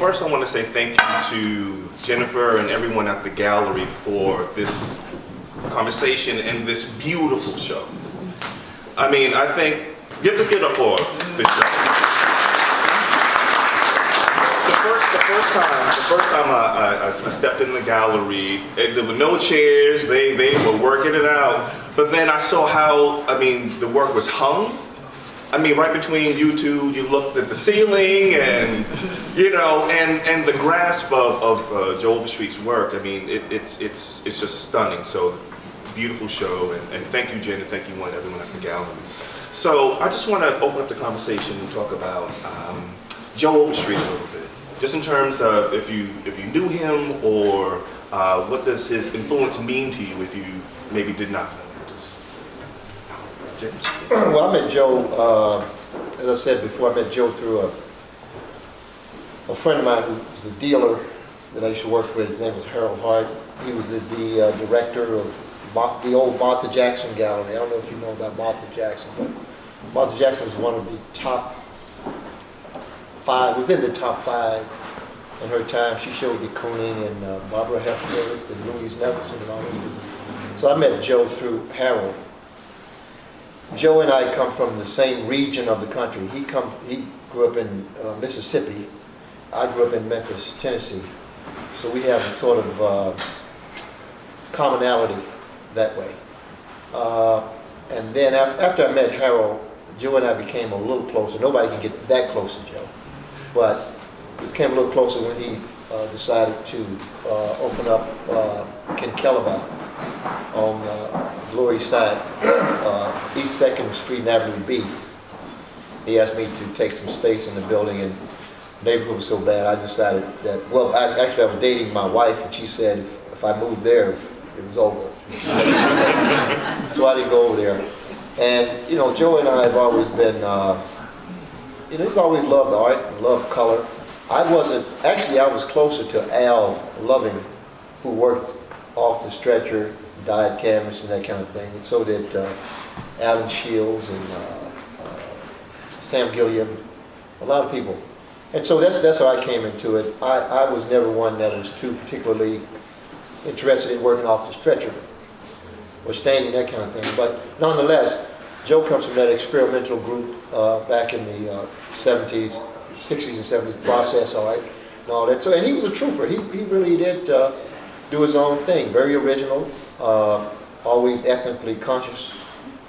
first I want to say thank you to Jennifer and everyone at the gallery for this conversation and this beautiful show. I mean, I think, let's give it up for this show. The first time I stepped in the gallery, there were no chairs, they were working it out, but then I saw how, I mean, the work was hung. I mean, right between you two, you looked at the ceiling and, you know, and the grasp of Joe Overstreet's work, I mean, it's just stunning. So, beautiful show, and thank you, Jen, and thank you, everyone at the gallery. So, I just want to open up the conversation and talk about Joe Overstreet a little bit. Just in terms of if you knew him, or what does his influence mean to you if you maybe did not know him? James? Well, I met Joe, as I said before, I met Joe through a friend of mine who was a dealer that I used to work with. His name was Harold Hart. He was the director of the old Martha Jackson Gallery. I don't know if you know about Martha Jackson, but Martha Jackson was one of the top 5, was in the top 5 in her time. She showed de Kooning and Barbara Hepworth and Louise Nevelson and all those people. So I met Joe through Harold. Joe and I come from the same region of the country. He grew up in Mississippi. I grew up in Memphis, Tennessee. So we have a sort of commonality that way. And then after I met Harold, Joe and I became a little closer. Nobody can get that close to Joe. But we became a little closer when he decided to open up Kinkelaba on the Lower East Side, East 2nd Street and Avenue B. He asked me to take some space in the building, and the neighborhood was so bad I decided that, well, I was dating my wife, and she said if I moved there, it was over. So I didn't go over there. And, you know, Joe and I have always been, you know, he's always loved art, loved color. I was closer to Al Loving, who worked off the stretcher, dyed canvas and that kind of thing. And so did Alan Shields and Sam Gilliam, a lot of people. And so that's how I came into it. I was never one that was too particularly interested in working off the stretcher or standing, that kind of thing. But nonetheless, Joe comes from that experimental group back in the 70s, 60s and 70s, process art and all that. So, and he was a trooper. He really did do his own thing, very original, always ethnically conscious.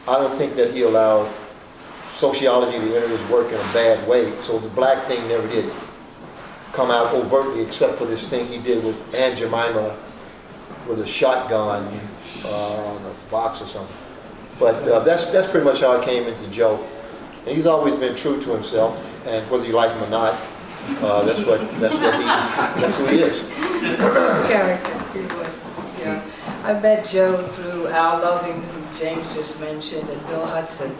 I don't think that he allowed sociology to enter his work in a bad way. So the black thing never did come out overtly, except for this thing he did with Aunt Jemima with a shotgun on a box or something. But that's pretty much how I came into Joe. And he's always been true to himself, and whether you like him or not, that's who he is. Character, he was. Yeah. I met Joe through Al Loving, who James just mentioned, and Bill Hudson.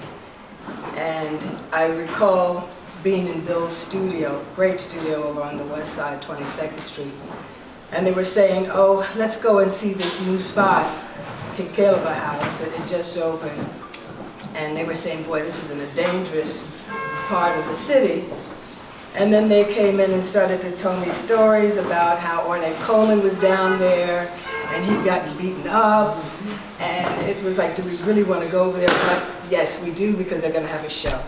And I recall being in Bill's studio, great studio over on the west side, 22nd Street. And they were saying, oh, let's go and see this new spot, Kinkelaba House, that had just opened. And they were saying, boy, this is in a dangerous part of the city. And then they came in and started to tell me stories about how Ornette Coleman was down there, and he'd gotten beaten up. And it was like, do we really want to go over there? But yes, we do, because they're going to have a show.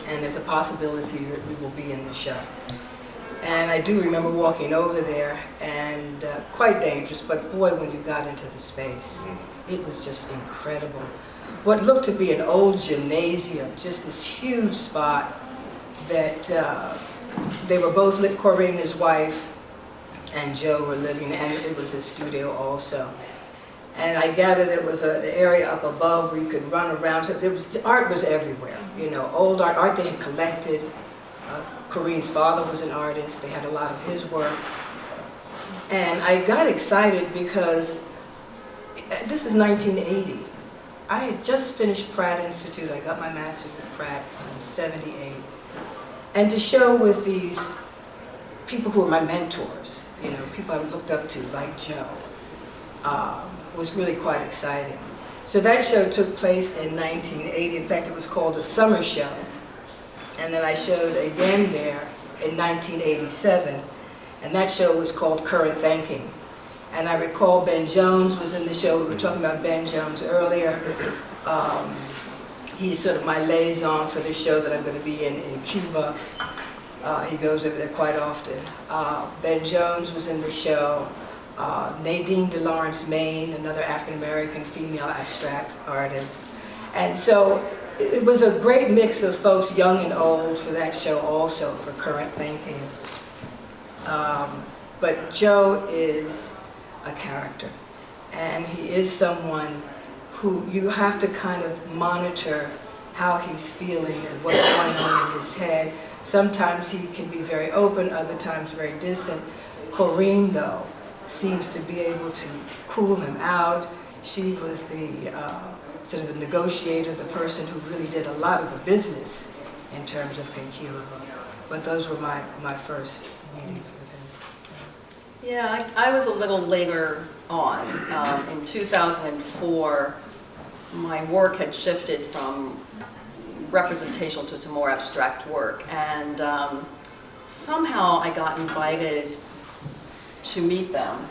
And there's a possibility that we will be in the show. And I do remember walking over there, and quite dangerous, but boy, when you got into the space, it was just incredible. What looked to be an old gymnasium, just this huge spot that they were both, Corinne, his wife, and Joe were living, and it was his studio also. And I gathered there was an area up above where you could run around. So art was everywhere, you know, old art they had collected. Corinne's father was an artist. They had a lot of his work. And I got excited because this is 1980. I had just finished Pratt Institute. I got my master's at Pratt in '78. And to show with these people who were my mentors, you know, people I looked up to, like Joe, was really quite exciting. So that show took place in 1980. In fact, it was called a summer show. And then I showed again there in 1987, and that show was called Current Thinking. And I recall Ben Jones was in the show. We were talking about Ben Jones earlier. He's sort of my liaison for the show that I'm going to be in Cuba. He goes over there quite often. Ben Jones was in the show. Nadine DeLawrence Main, another African-American female abstract artist. And so it was a great mix of folks, young and old, for that show also, for Current Thinking. But Joe is a character, and he is someone who you have to kind of monitor how he's feeling and what's going on in his head. Sometimes he can be very open, other times very distant. Corinne, though, seems to be able to cool him out. She was the sort of the negotiator, the person who really did a lot of the business in terms of Conquilaba. But those were my first meetings with him. Yeah, I was a little later on. In 2004, my work had shifted from representational to more abstract work, and somehow I got invited to meet them.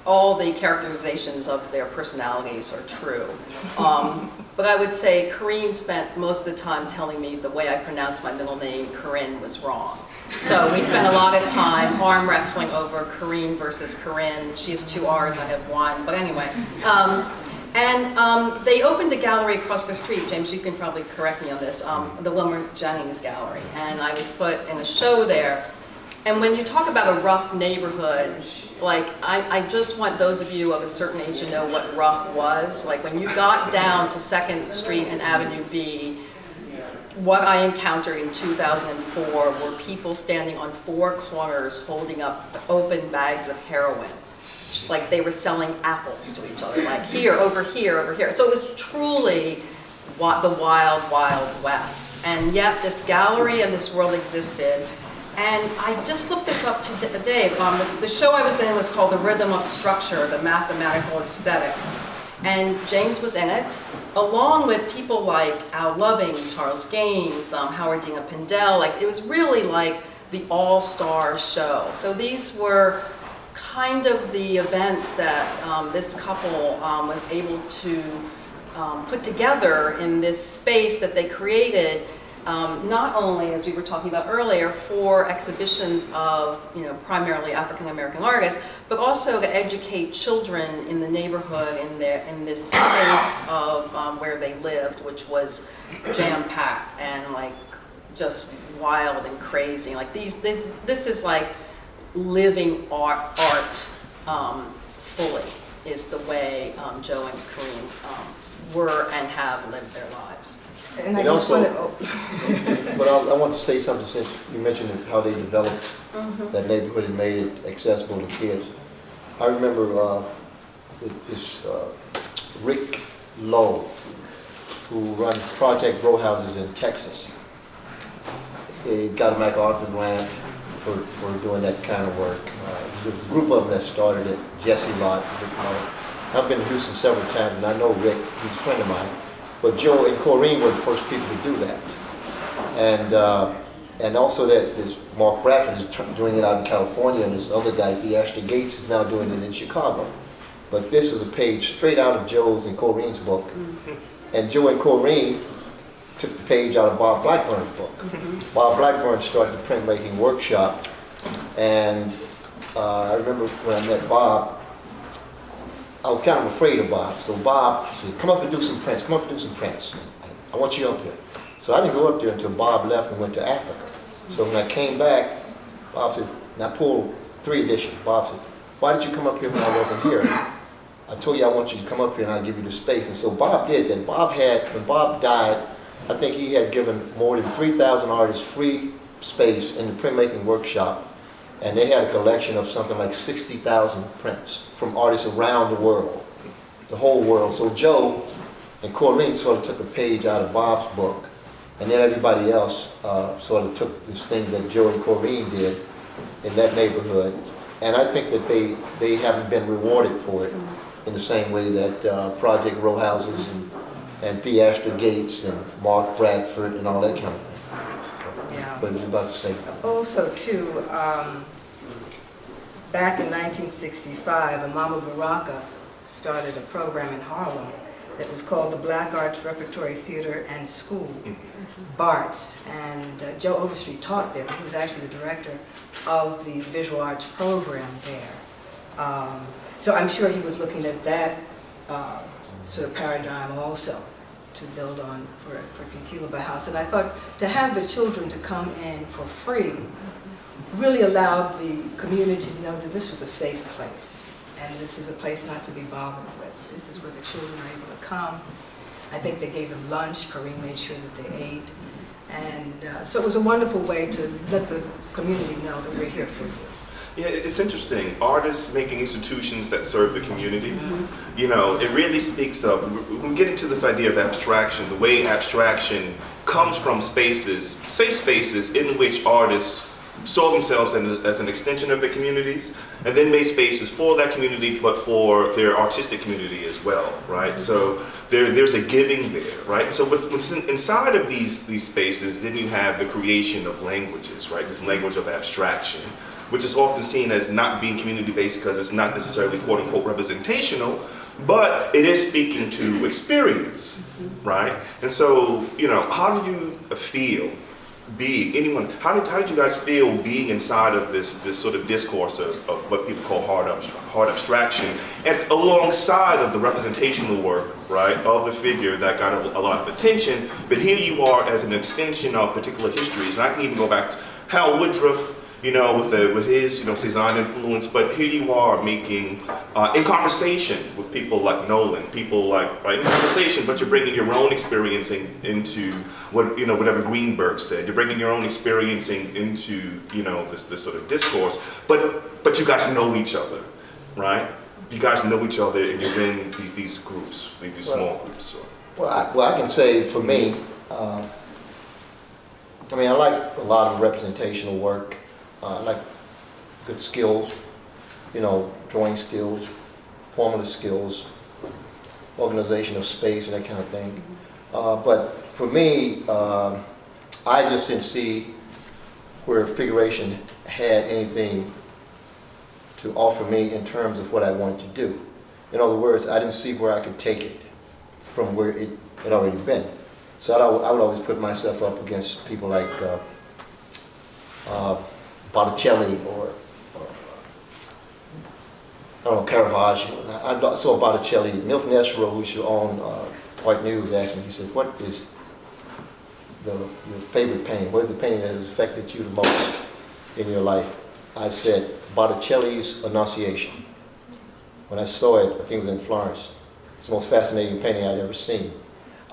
All the characterizations of their personalities are true. But I would say Corinne spent most of the time telling me the way I pronounced my middle name, Corinne, was wrong. So we spent a lot of time arm wrestling over Corinne versus Corinne. She has 2 R's, I have 1, but anyway. They opened a gallery across the street. James, you can probably correct me on this, the Wilmer Jennings Gallery. And I was put in a show there. And when you talk about a rough neighborhood, like, I just want those of you of a certain age to know what rough was. Like, when you got down to 2nd Street and Avenue B, what I encountered in 2004 were people standing on 4 corners holding up open bags of heroin. Like they were selling apples to each other, like here, over here, over here. So it was truly the wild, wild west. And yet this gallery and this world existed. And I just looked this up today. The show I was in was called The Rhythm of Structure, the Mathematical Aesthetic. And James was in it, along with people like Al Loving, Charles Gaines, Howard Dean Pindell. Like, it was really like the all-star show. So these were kind of the events that this couple was able to put together in this space that they created. Not only, as we were talking about earlier, for exhibitions of, primarily African American artists, but also to educate children in the neighborhood in this space of where they lived, which was jam-packed and like just wild and crazy. Like this is like living art fully is the way Joe and Corinne were and have lived their lives. And I just want to. But I want to say something, since you mentioned how they developed that neighborhood and made it accessible to kids. I remember this Rick Lowe, who runs Project Row Houses in Texas. He got a MacArthur grant for doing that kind of work. There was a group of them that started it, Jesse Lott, Rick Lowe. I've been to Houston several times, and I know Rick, he's a friend of mine. But Joe and Corinne were the first people to do that. And also that this Mark Bradford is doing it out in California, and this other guy, Theaster Gates, is now doing it in Chicago. But this is a page straight out of Joe's and Corinne's book. And Joe and Corinne took the page out of Bob Blackburn's book. Bob Blackburn started the printmaking workshop, and I remember when I met Bob, I was kind of afraid of Bob. So Bob said, come up and do some prints, come up and do some prints. I want you up here. So I didn't go up there until Bob left and went to Africa. So when I came back, Bob said, and I pulled 3 editions. Bob said, why did you come up here when I wasn't here? I told you I want you to come up here and I'll give you the space. And so Bob did that. When Bob died, I think he had given more than 3,000 artists free space in the printmaking workshop. And they had a collection of something like 60,000 prints from artists around the world, the whole world. So Joe and Corinne sort of took a page out of Bob's book, and then everybody else sort of took this thing that Joe and Corinne did in that neighborhood. And I think that they haven't been rewarded for it in the same way that Project Row Houses and Theaster Gates and Mark Bradford and all that kind of thing. Yeah. What were you about to say? Also, too, back in 1965, Amama Baraka started a program in Harlem that was called the Black Arts Repertory Theater and School, BARTS, and Joe Overstreet taught there. He was actually the director of the visual arts program there. So I'm sure he was looking at that sort of paradigm also to build on for Conculaba House. And I thought to have the children to come in for free really allowed the community to know that this was a safe place. And this is a place not to be bothered with. This is where the children are able to come. I think they gave them lunch. Corinne made sure that they ate. And so it was a wonderful way to let the community know that we're here for you. Yeah, it's interesting. Artists making institutions that serve the community. You know, it really speaks of, when we get into this idea of abstraction, the way abstraction comes from spaces, safe spaces in which artists saw themselves as an extension of the communities, and then made spaces for that community, but for their artistic community as well, right? So there's a giving there, right? So inside of these spaces, then you have the creation of languages, right? This language of abstraction, which is often seen as not being community-based because it's not necessarily quote-unquote representational, but it is speaking to experience, right? And so, you know, how did you feel being, how did you guys feel being inside of this sort of discourse of what people call hard abstraction, and alongside of the representational work, right, of the figure that got a lot of attention, but here you are as an extension of particular histories, and I can even go back to Hal Woodruff, you know, with his, you know, Cézanne influence, but here you are making, in conversation with people like Nolan, people like, right, in conversation, but you're bringing your own experience into what, you know, whatever Greenberg said, you're bringing your own experiencing into, you know, this sort of discourse, but you guys know each other, right? You guys know each other and you're in these groups, these small groups. So. Well, I can say for me, I mean, I like a lot of representational work. I like good skills, you know, drawing skills, formula skills, organization of space and that kind of thing. But for me, I just didn't see where figuration had anything to offer me in terms of what I wanted to do. In other words, I didn't see where I could take it from where it had already been. So I would always put myself up against people like Botticelli or I don't know, Caravaggio. And I saw Botticelli. Milton Esro, who should own White News, asked me, he said, what is your favorite painting? What is the painting that has affected you the most in your life? I said, Botticelli's Annunciation. When I saw it, I think it was in Florence. It's the most fascinating painting I'd ever seen.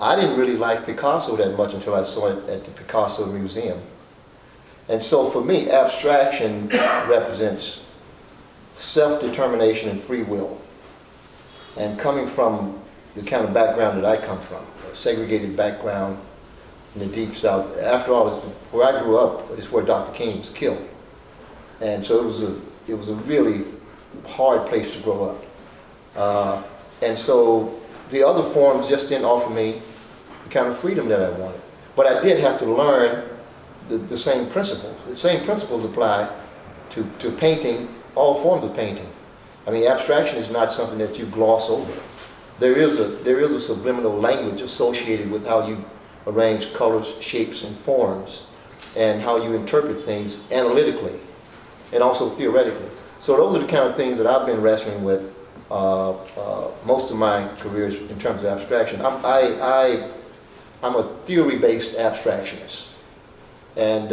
I didn't really like Picasso that much until I saw it at the Picasso Museum. And so for me, abstraction represents self-determination and free will. And coming from the kind of background that I come from, a segregated background in the Deep South. After all, where I grew up is where Dr. King was killed. And so it was a really hard place to grow up. And so the other forms just didn't offer me the kind of freedom that I wanted. But I did have to learn the same principles. The same principles apply to painting, all forms of painting. I mean, abstraction is not something that you gloss over. There is a subliminal language associated with how you arrange colors, shapes, and forms, and how you interpret things analytically and also theoretically. So those are the kind of things that I've been wrestling with most of my careers in terms of abstraction. I'm a theory-based abstractionist. And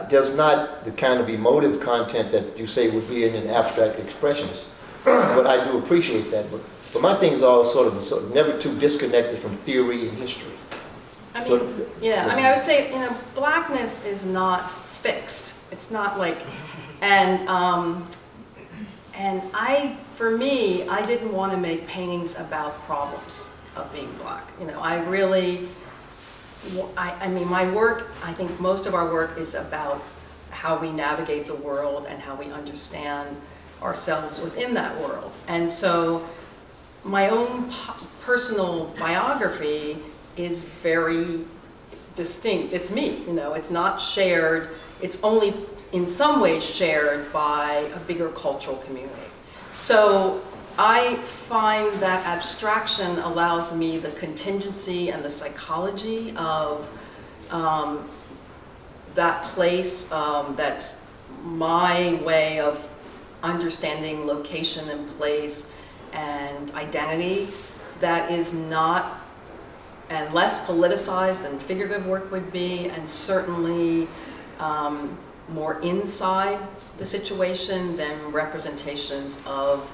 there's not the kind of emotive content that you say would be in an abstract expressionist. But I do appreciate that. But my things are sort of never too disconnected from theory and history. I mean, yeah, I mean, I would say, you know, blackness is not fixed. It's not like, and for me, I didn't want to make paintings about problems of being black. You know, I mean, my work, I think most of our work is about how we navigate the world and how we understand ourselves within that world. And so my own personal biography is very distinct, it's me, you know, it's not shared, it's only in some ways shared by a bigger cultural community. So I find that abstraction allows me the contingency and the psychology of that place that's my way of understanding location and place and identity that is not, and less politicized than figurative work would be, and certainly more inside the situation than representations of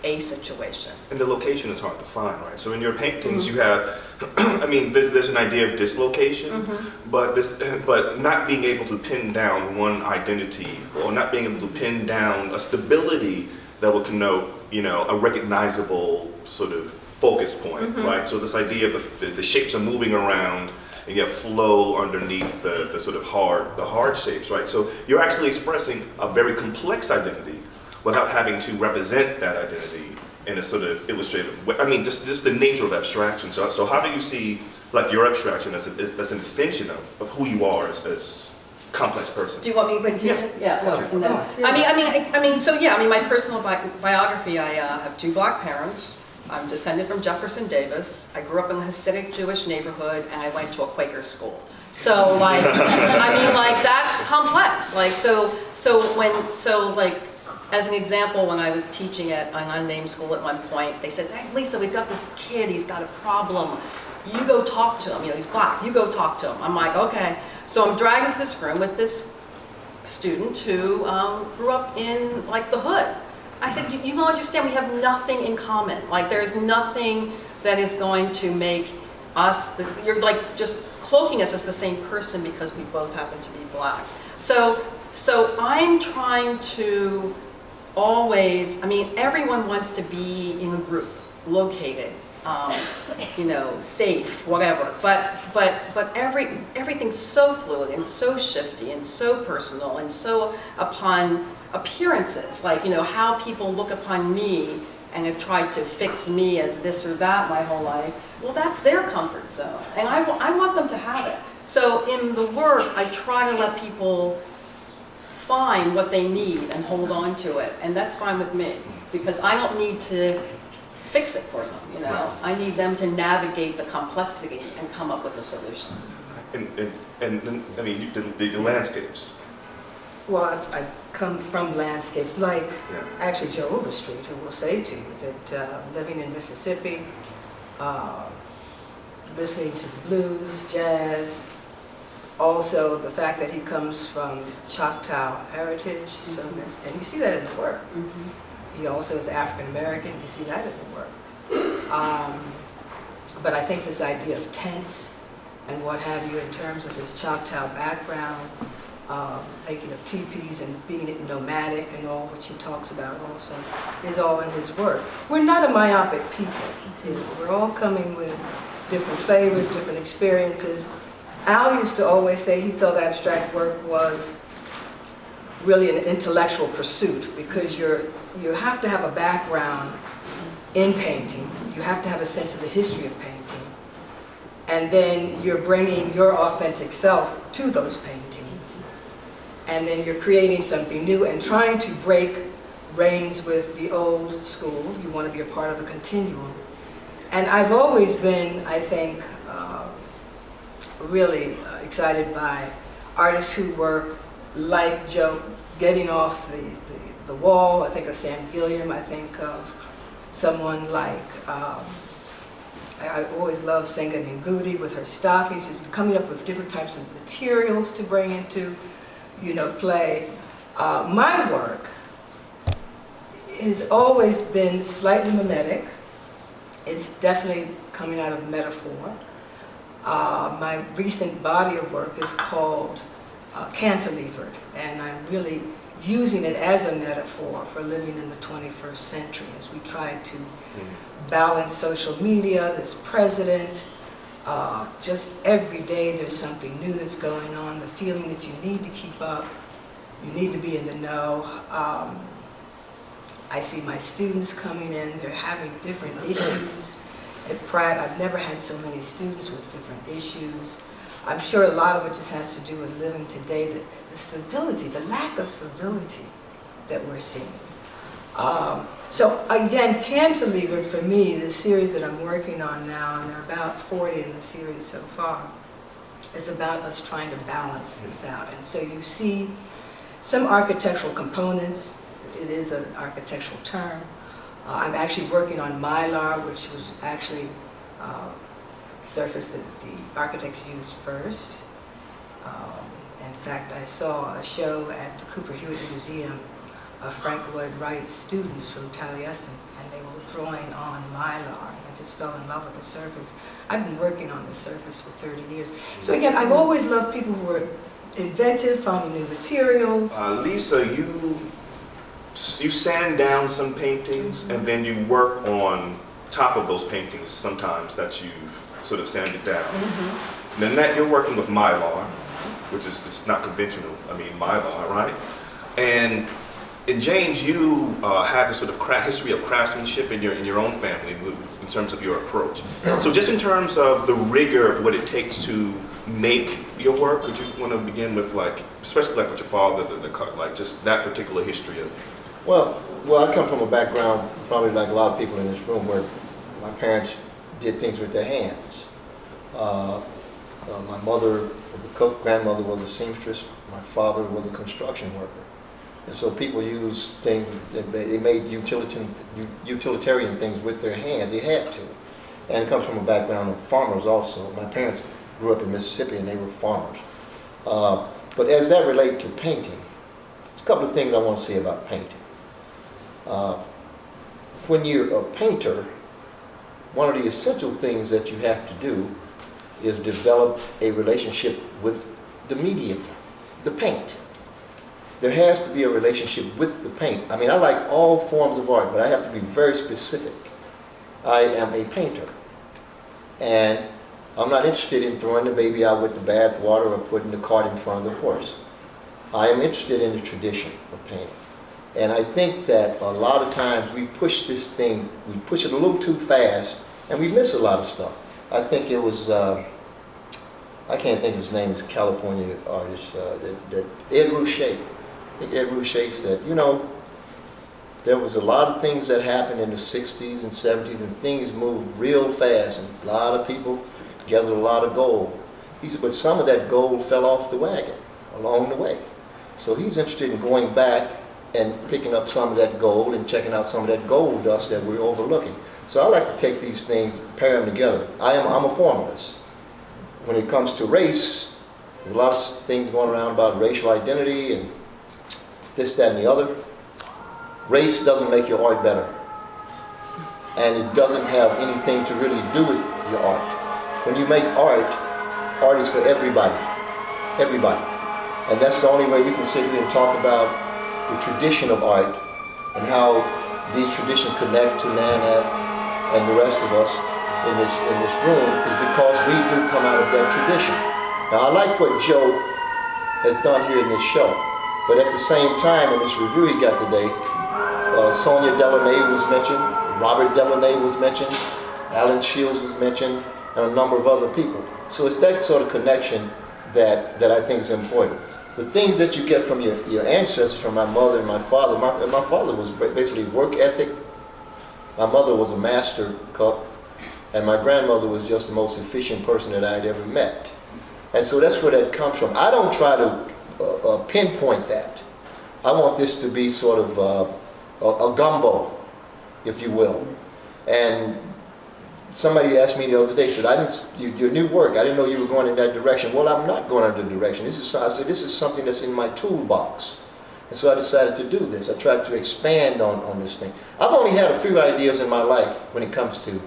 a situation. And the location is hard to find, right? So in your paintings, you have, I mean, there's an idea of dislocation, but not being able to pin down one identity, or not being able to pin down a stability that would connote, you know, a recognizable sort of focus point, right? So this idea of the shapes are moving around, and you have flow underneath the sort of hard shapes, right? So you're actually expressing a very complex identity without having to represent that identity in a sort of illustrative way. I mean, just the nature of abstraction. So how do you see like your abstraction as an extension of who you are as complex person? Do you want me to continue? Yeah. Well, Okay. and then, so yeah. I mean, my personal biography. I have 2 black parents. I'm descended from Jefferson Davis. I grew up in a Hasidic Jewish neighborhood, and I went to a Quaker school. So like, I mean, like that's complex. Like like. As an example, when I was teaching at an unnamed school at one point, they said, "Hey, Lisa, we've got this kid, he's got a problem. You go talk to him, you know, he's black, you go talk to him." I'm like, okay. So I'm dragged into this room with this student who grew up in like the hood. I said, you don't understand, we have nothing in common. Like there's nothing that is going to make us, you're like just cloaking us as the same person because we both happen to be black. So I'm trying to always, I mean, everyone wants to be in a group, located, you know, safe, whatever. But everything's so fluid and so shifty and so personal and so upon appearances, like, you know, how people look upon me and have tried to fix me as this or that my whole life. Well, that's their comfort zone, and I want them to have it. So in the work, I try to let people find what they need and hold on to it, and that's fine with me because I don't need to fix it for them, you know. I need them to navigate the complexity and come up with a solution. And I mean, the landscapes. Well, I come from landscapes like actually Joe Overstreet, who will say to you that living in Mississippi, listening to blues, jazz, also the fact that he comes from Choctaw heritage, so that's, and you see that in the work. He also is African American, you see that in the work. But I think this idea of tents and what have you in terms of his Choctaw background, thinking of teepees and being nomadic and all, which he talks about also, is all in his work. We're not a myopic people. You know, we're all coming with different flavors, different experiences. Al used to always say he felt abstract work was really an intellectual pursuit because you have to have a background in painting. You have to have a sense of the history of painting. And then you're bringing your authentic self to those paintings. And then you're creating something new and trying to break reins with the old school. You want to be a part of a continuum. And I've always been, I think, really excited by artists who were like Joe, getting off the wall. I think of Sam Gilliam. I think of someone like, I always love Senga Ngugi with her stockings, just coming up with different types of materials to bring into, you know, play. My work has always been slightly mimetic. It's definitely coming out of metaphor. My recent body of work is called Cantilevered, and I'm really using it as a metaphor for living in the 21st century as we try to balance social media, this president, just every day there's something new that's going on, the feeling that you need to keep up, you need to be in the know. I see my students coming in, they're having different issues. At Pratt, I've never had so many students with different issues. I'm sure a lot of it just has to do with living today, the civility, the lack of civility that we're seeing. So again, Cantilevered for me, the series that I'm working on now, and there are about 40 in the series so far, is about us trying to balance this out. And so you see some architectural components. It is an architectural term. I'm actually working on Mylar, which was actually surface that the architects used first. In fact, I saw a show at the Cooper Hewitt Museum of Frank Lloyd Wright's students from Taliesin, and they were drawing on Mylar. I just fell in love with the surface. I've been working on the surface for 30 years. So again, I've always loved people who are inventive, finding new materials. Lisa, you sand down some paintings and then you work on top of those paintings sometimes that you've sort of sanded down. Nanette, you're working with Mylar, which is just not conventional. I mean, Mylar, right? And James, you have this sort of history of craftsmanship in your own family in terms of your approach. So just in terms of the rigor of what it takes to make your work, would you want to begin with, like, especially like with your father, like just that particular history of? Well, I come from a background, probably like a lot of people in this room, where my parents did things with their hands. My mother was a cook, grandmother was a seamstress, my father was a construction worker. And so people use things, they made utilitarian things with their hands. They had to. And it comes from a background of farmers also. My parents grew up in Mississippi and they were farmers. But as that relates to painting, there's a couple of things I want to say about painting. When you're a painter, one of the essential things that you have to do is develop a relationship with the medium, the paint. There has to be a relationship with the paint. I mean, I like all forms of art, but I have to be very specific. I am a painter. And I'm not interested in throwing the baby out with the bathwater or putting the cart in front of the horse. I am interested in the tradition of painting. And I think that a lot of times we push this thing, we push it a little too fast, and we miss a lot of stuff. I think it was, I can't think of his name, he's a California artist, that Ed Ruscha. I think Ed Ruscha said, you know, there was a lot of things that happened in the 60s and 70s, and things moved real fast, and a lot of people gathered a lot of gold. He said, but some of that gold fell off the wagon along the way. So he's interested in going back and picking up some of that gold and checking out some of that gold dust that we're overlooking. So I like to take these things, pair them together. I'm a formalist. When it comes to race, there's a lot of things going around about racial identity and this, that, and the other. Race doesn't make your art better. And it doesn't have anything to really do with your art. When you make art, art is for everybody. Everybody. And that's the only way we can sit here and talk about the tradition of art and how these traditions connect to Nanette and the rest of us in this room is because we do come out of that tradition. Now, I like what Joe has done here in this show, but at the same time, in this review he got today, Sonia Delaunay was mentioned, Robert Delaunay was mentioned, Alan Shields was mentioned, and a number of other people. So it's that sort of connection that I think is important. The things that you get from your ancestors, from my mother and my father, my father was basically work ethic. My mother was a master cook, and my grandmother was just the most efficient person that I'd ever met. And so that's where that comes from. I don't try to pinpoint that. I want this to be sort of a gumbo, if you will. And somebody asked me the other day, said, your new work, I didn't know you were going in that direction. Well, I'm not going in that direction. I said, this is something that's in my toolbox. And so I decided to do this. I tried to expand on this thing. I've only had a few ideas in my life when it comes to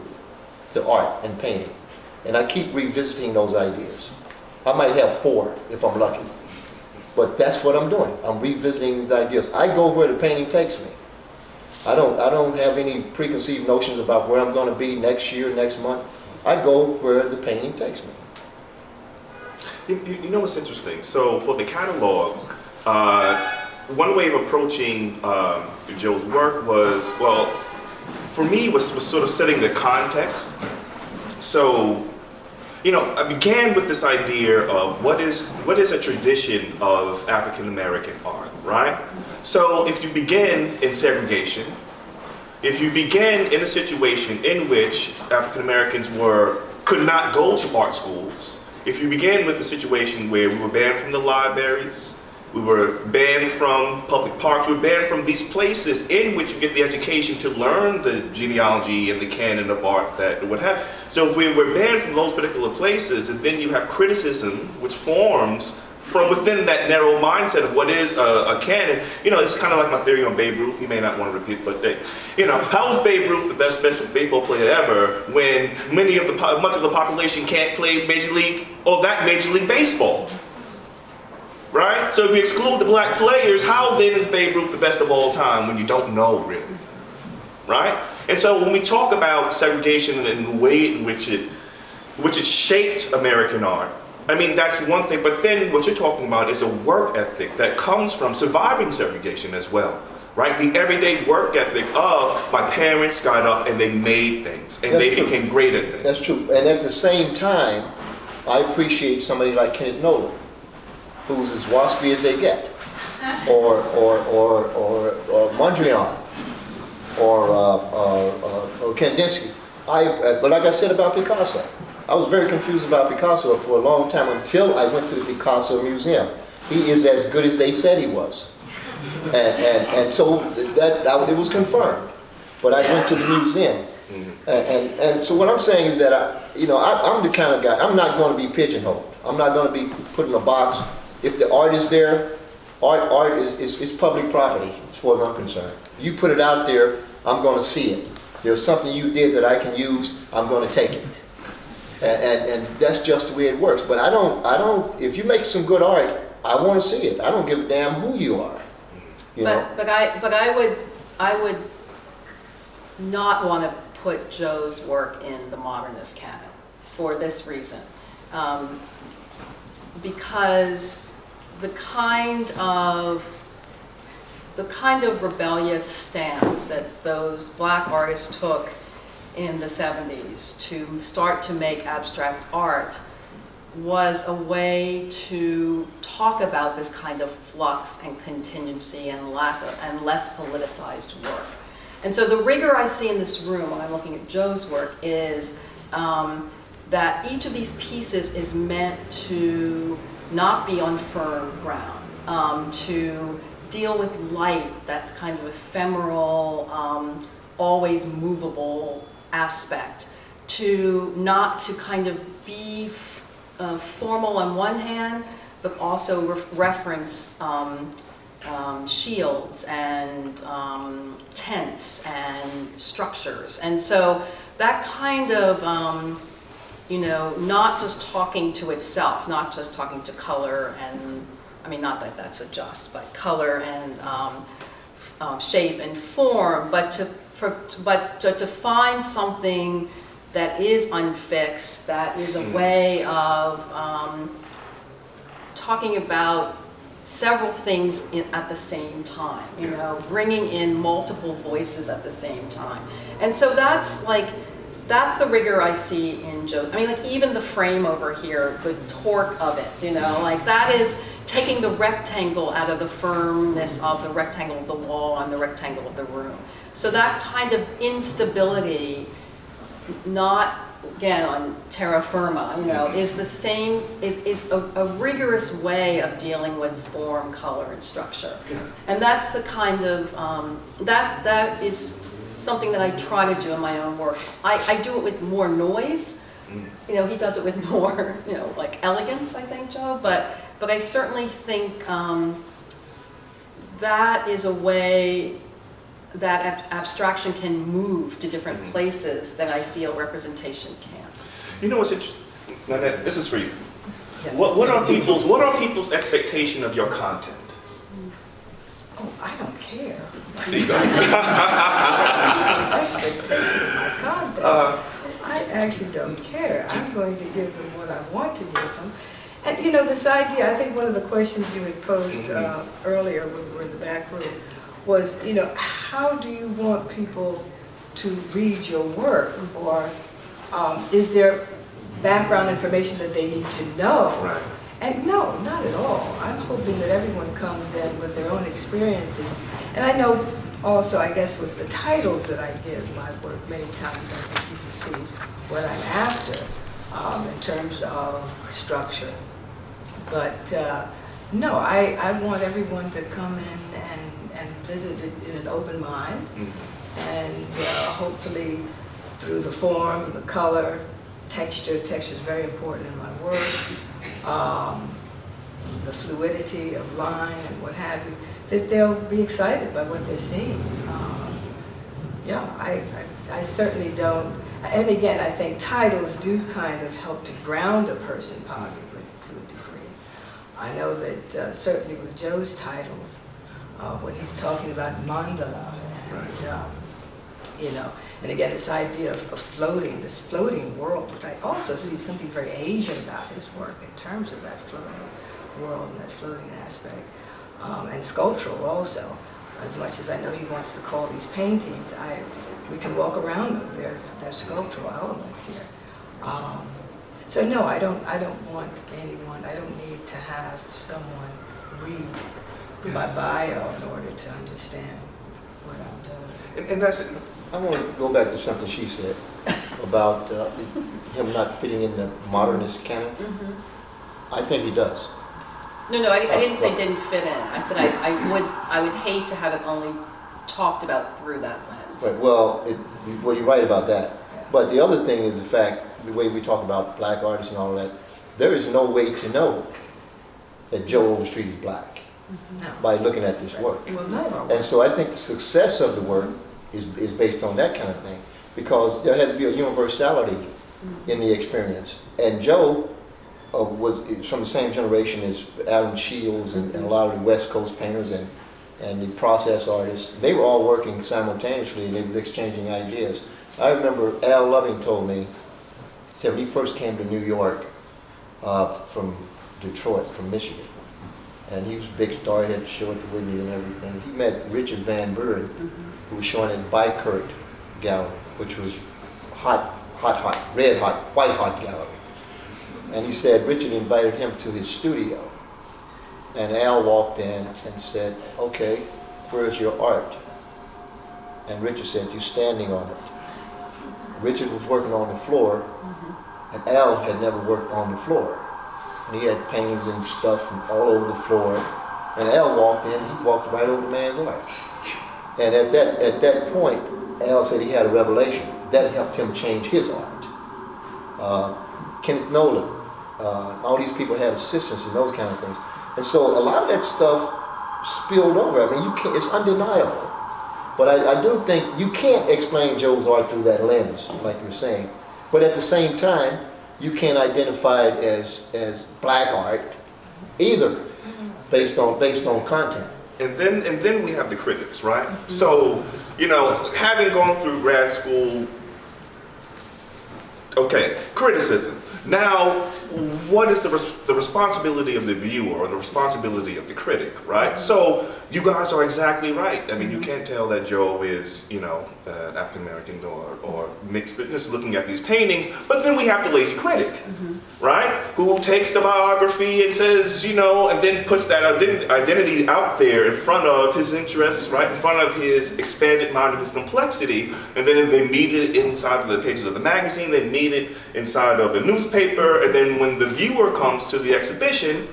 art and painting. And I keep revisiting those ideas. I might have 4 if I'm lucky. But that's what I'm doing. I'm revisiting these ideas. I go where the painting takes me. I don't have any preconceived notions about where I'm going to be next year, next month. I go where the painting takes me. You know what's interesting? So for the catalog, one way of approaching Joe's work was, well, for me, was sort of setting the context. So I began with this idea of what is a tradition of African American art, right? So if you begin in segregation, if you begin in a situation in which African Americans could not go to art schools, if you begin with a situation where we were banned from the libraries, we were banned from public parks, we were banned from these places in which you get the education to learn the genealogy and the canon of art that would have. So if we were banned from those particular places, and then you have criticism which forms from within that narrow mindset of what is a canon. It's kind of like my theory on Babe Ruth. You may not want to repeat, but how is Babe Ruth the best baseball player ever when much of the population can't play Major League Baseball? Right? So if we exclude the black players, how then is Babe Ruth the best of all time when you don't know really? Right? And so when we talk about segregation and the way in which it shaped American art, that's one thing, but then what you're talking about is a work ethic that comes from surviving segregation as well, right? The everyday work ethic of my parents got up and they made things, and they became great at things. That's true. And at the same time, I appreciate somebody like Kenneth Nolan, who's as waspy as they get, or Mondrian, or Kandinsky. But like I said about Picasso, I was very confused about Picasso for a long time until I went to the Picasso Museum. He is as good as they said he was. And so that it was confirmed. But I went to the museum. And so what I'm saying is that I'm the kind of guy, I'm not going to be pigeonholed. I'm not going to be put in a box. If the art is there, art is public property as far as I'm concerned. You put it out there, I'm going to see it. There's something you did that I can use, I'm going to take it. And that's just the way it works. But I don't, if you make some good art, I want to see it. I don't give a damn who you are. But I would not want to put Joe's work in the modernist canon for this reason. Because the kind of rebellious stance that those black artists took in the 70s to start to make abstract art was a way to talk about this kind of flux and contingency and less politicized work. And so the rigor I see in this room when I'm looking at Joe's work is that each of these pieces is meant to not be on firm ground, to deal with light, that kind of ephemeral, always movable aspect, not to kind of be formal on one hand, but also reference shields and tents and structures. And so that kind of, not just talking to itself, not just talking to color and, not that that's a just, but color and shape and form, but to find something that is unfixed, that is a way of talking about several things at the same time, bringing in multiple voices at the same time. And so that's the rigor I see in Joe. Even the frame over here, the torque of it, that is taking the rectangle out of the firmness of the rectangle of the wall and the rectangle of the room. So that kind of instability, not again on terra firma, is the same, is a rigorous way of dealing with form, color, and structure. Yeah. And that's the kind of, that is something that I try to do in my own work. I do it with more noise. He does it with more, like elegance, I think, Joe, but I certainly think that is a way that abstraction can move to different places that I feel representation can't. What's interesting? Nanette, this is for you. Yes. What are people's expectation of your content? Oh, I don't care. There you go. Expectation of my content. I actually don't care. I'm going to give them what I want to give them. And this idea, I think one of the questions you had posed earlier when we were in the back room was, how do you want people to read your work? Or is there background information that they need to know. Right. And no, not at all. I'm hoping that everyone comes in with their own experiences. And I know also, I guess, with the titles that I give my work, many times I think you can see what I'm after in terms of structure. But no, I want everyone to come in and visit it in an open mind. And hopefully through the form, the color, texture is very important in my work, the fluidity of line and what have you, that they'll be excited by what they're seeing. Yeah, I certainly don't, and again, I think titles do kind of help to ground a person possibly to a degree. I know that certainly with Joe's titles, when he's talking about mandala and you know, and again, this idea of floating, this floating world, which I also see something very Asian about his work in terms of that floating world and that floating aspect, and sculptural also. As much as I know he wants to call these paintings, we can walk around them. They're sculptural elements here. So no, I don't want anyone. I don't need to have someone read my bio in order to understand what I'm doing. And that's it. I want to go back to something she said about him not fitting in the modernist canon. I think he does. No, I didn't say didn't fit in. I said I would hate to have it only talked about through that lens. Right, well, you're right about that. But the other thing is the fact, the way we talk about black artists and all that, there is no way to know that Joe Overstreet is black No. by looking at this work. Well, none of our And work. so I think the success of the work is based on that kind of thing, because there has to be a universality in the experience. And Joe was from the same generation as Alan Shields and a lot of the West Coast painters and the process artists. They were all working simultaneously and they were exchanging ideas. I remember Al Loving told me, said when he first came to New York from Detroit, from Michigan, and he was a big star, he had a show at the Whitney and everything. He met Richard Van Buren, who was showing at Bykert Gallery, which was red hot, white hot gallery. And he said Richard invited him to his studio. And Al walked in and said, okay, where's your art? And Richard said, you're standing on it. Richard was working on the floor, and Al had never worked on the floor. And he had paintings and stuff from all over the floor. And Al walked in, he walked right over the man's art. And at that point, Al said he had a revelation. That helped him change his art. Kenneth Nolan, all these people had assistants and those kind of things. And so a lot of that stuff spilled over. I mean, it's undeniable. But I do think you can't explain Joe's art through that lens, like you're saying. But at the same time, you can't identify it as black art either, based on content. And then we have the critics, right? So, you know, having gone through grad school, okay, criticism. Now, what is the responsibility of the viewer or the responsibility of the critic, right? So, you guys are exactly right. I mean, you can't tell that Joe is, you know, African American or mixed, just looking at these paintings. But then we have the lazy critic, right? Who takes the biography and says, you know, and then puts that identity out there in front of his interests, right? In front of his expanded mind and his complexity. And then they meet it inside of the pages of the magazine, they meet it inside of the newspaper, and then when the viewer comes to the exhibition,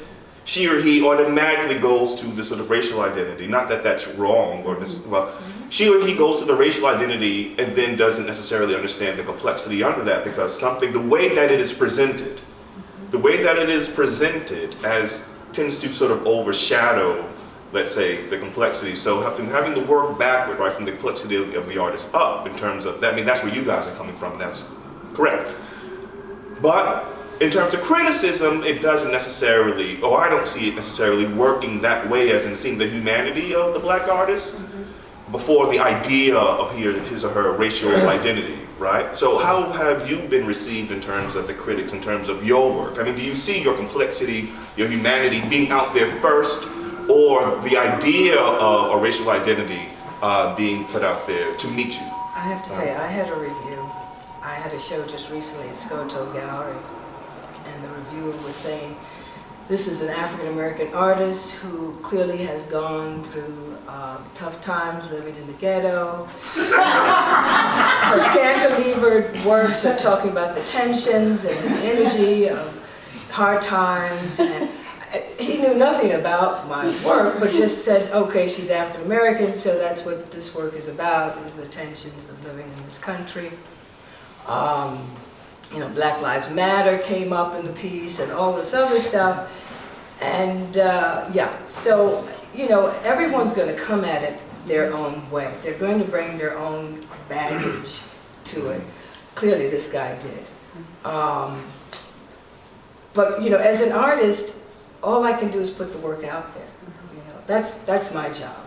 she or he automatically goes to the sort of racial identity. Not that that's wrong, or this, well, she or he goes to the racial identity and then doesn't necessarily understand the complexity under that, because the way that it is presented, as tends to sort of overshadow, let's say, the complexity. So having to work backward, right, from the complexity of the artist up in terms of that. I mean, that's where you guys are coming from, and that's correct. But in terms of criticism, it doesn't necessarily, or I don't see it necessarily working that way, as in seeing the humanity of the black artist before the idea of his or her racial identity, right? So how have you been received in terms of the critics, in terms of your work? I mean, do you see your complexity, your humanity being out there first, or the idea of a racial identity being put out there to meet you? I have to say, I had a review. I had a show just recently at Scoto Gallery, and the reviewer was saying, this is an African-American artist who clearly has gone through tough times living in the ghetto. Her cantilevered works are talking about the tensions and the energy of hard times. And he knew nothing about my work, but just said, okay, she's African-American, so that's what this work is about, is the tensions of living in this country. You know, Black Lives Matter came up in the piece and all this other stuff. And yeah, so, you know, everyone's going to come at it their own way. They're going to bring their own baggage to it. Clearly this guy did. But, you know, as an artist, all I can do is put the work out there. You know, that's my job.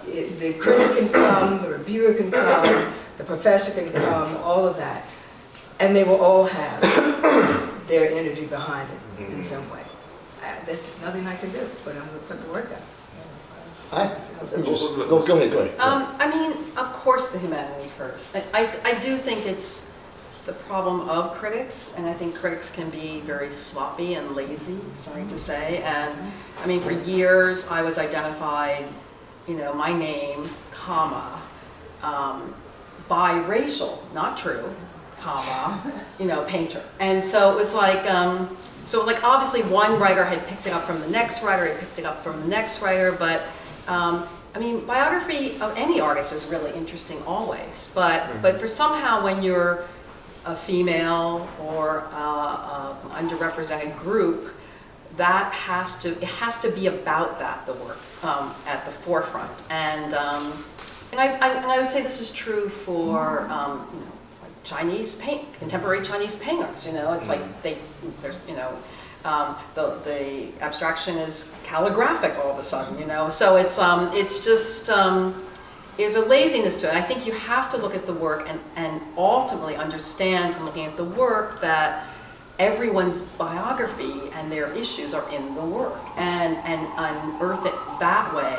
The critic can come, the reviewer can come, the professor can come, all of that. And they will all have their energy behind it in some way. There's nothing I can do, but I'm going to put the work out. Go ahead. I mean, of course the humanity first. I do think it's the problem of critics, and I think critics can be very sloppy and lazy, sorry to say. And I mean, for years I was identified, you know, my name, comma, biracial, not true, comma, you know, painter. And so it was like, obviously one writer had picked it up from the next writer, had picked it up from the next writer, but I mean, biography of any artist is really interesting always, but for somehow when you're a female or underrepresented group, that has to be about that, the work at the forefront. And I would say this is true for you know, like contemporary Chinese painters. You know, it's like there's you know, the abstraction is calligraphic all of a sudden. You know, so it's just there's a laziness to it. I think you have to look at the work and ultimately understand from looking at the work that everyone's biography and their issues are in the work, and unearth it that way,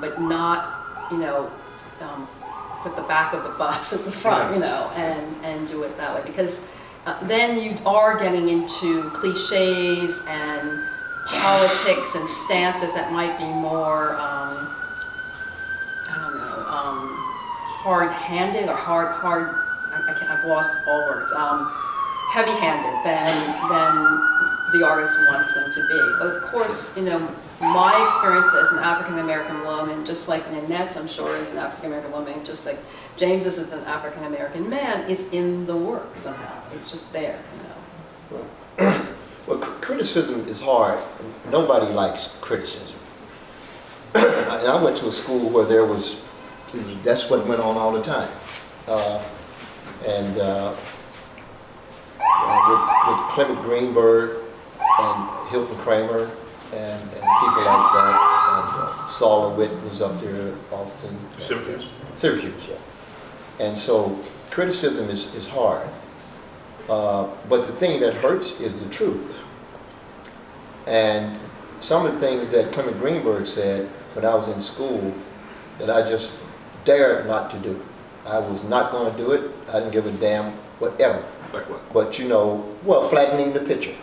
but not, you know, put the back of the bus at the front, you know, and do it that way, because then you are getting into cliches and politics and stances that might be more, hard-handed or I've lost all words, heavy-handed than the artist wants them to be. But of course, you know, my experience as an African-American woman, just like Nanette's, I'm sure, is an African-American woman, just like James's is an African-American man, is in the work somehow. It's just there, you know. Well, criticism is hard. Nobody likes criticism. And I went to a school where that's what went on all the time. With Clement Greenberg and Hilton Kramer and people like that, and Saul LeWitt was up there often. Syracuse, yeah. And so criticism is hard. But the thing that hurts is the truth. And some of the things that Clement Greenberg said when I was in school that I just dared not to do. I was not going to do it. I didn't give a damn whatever. like what? But you know, well, flattening the picture.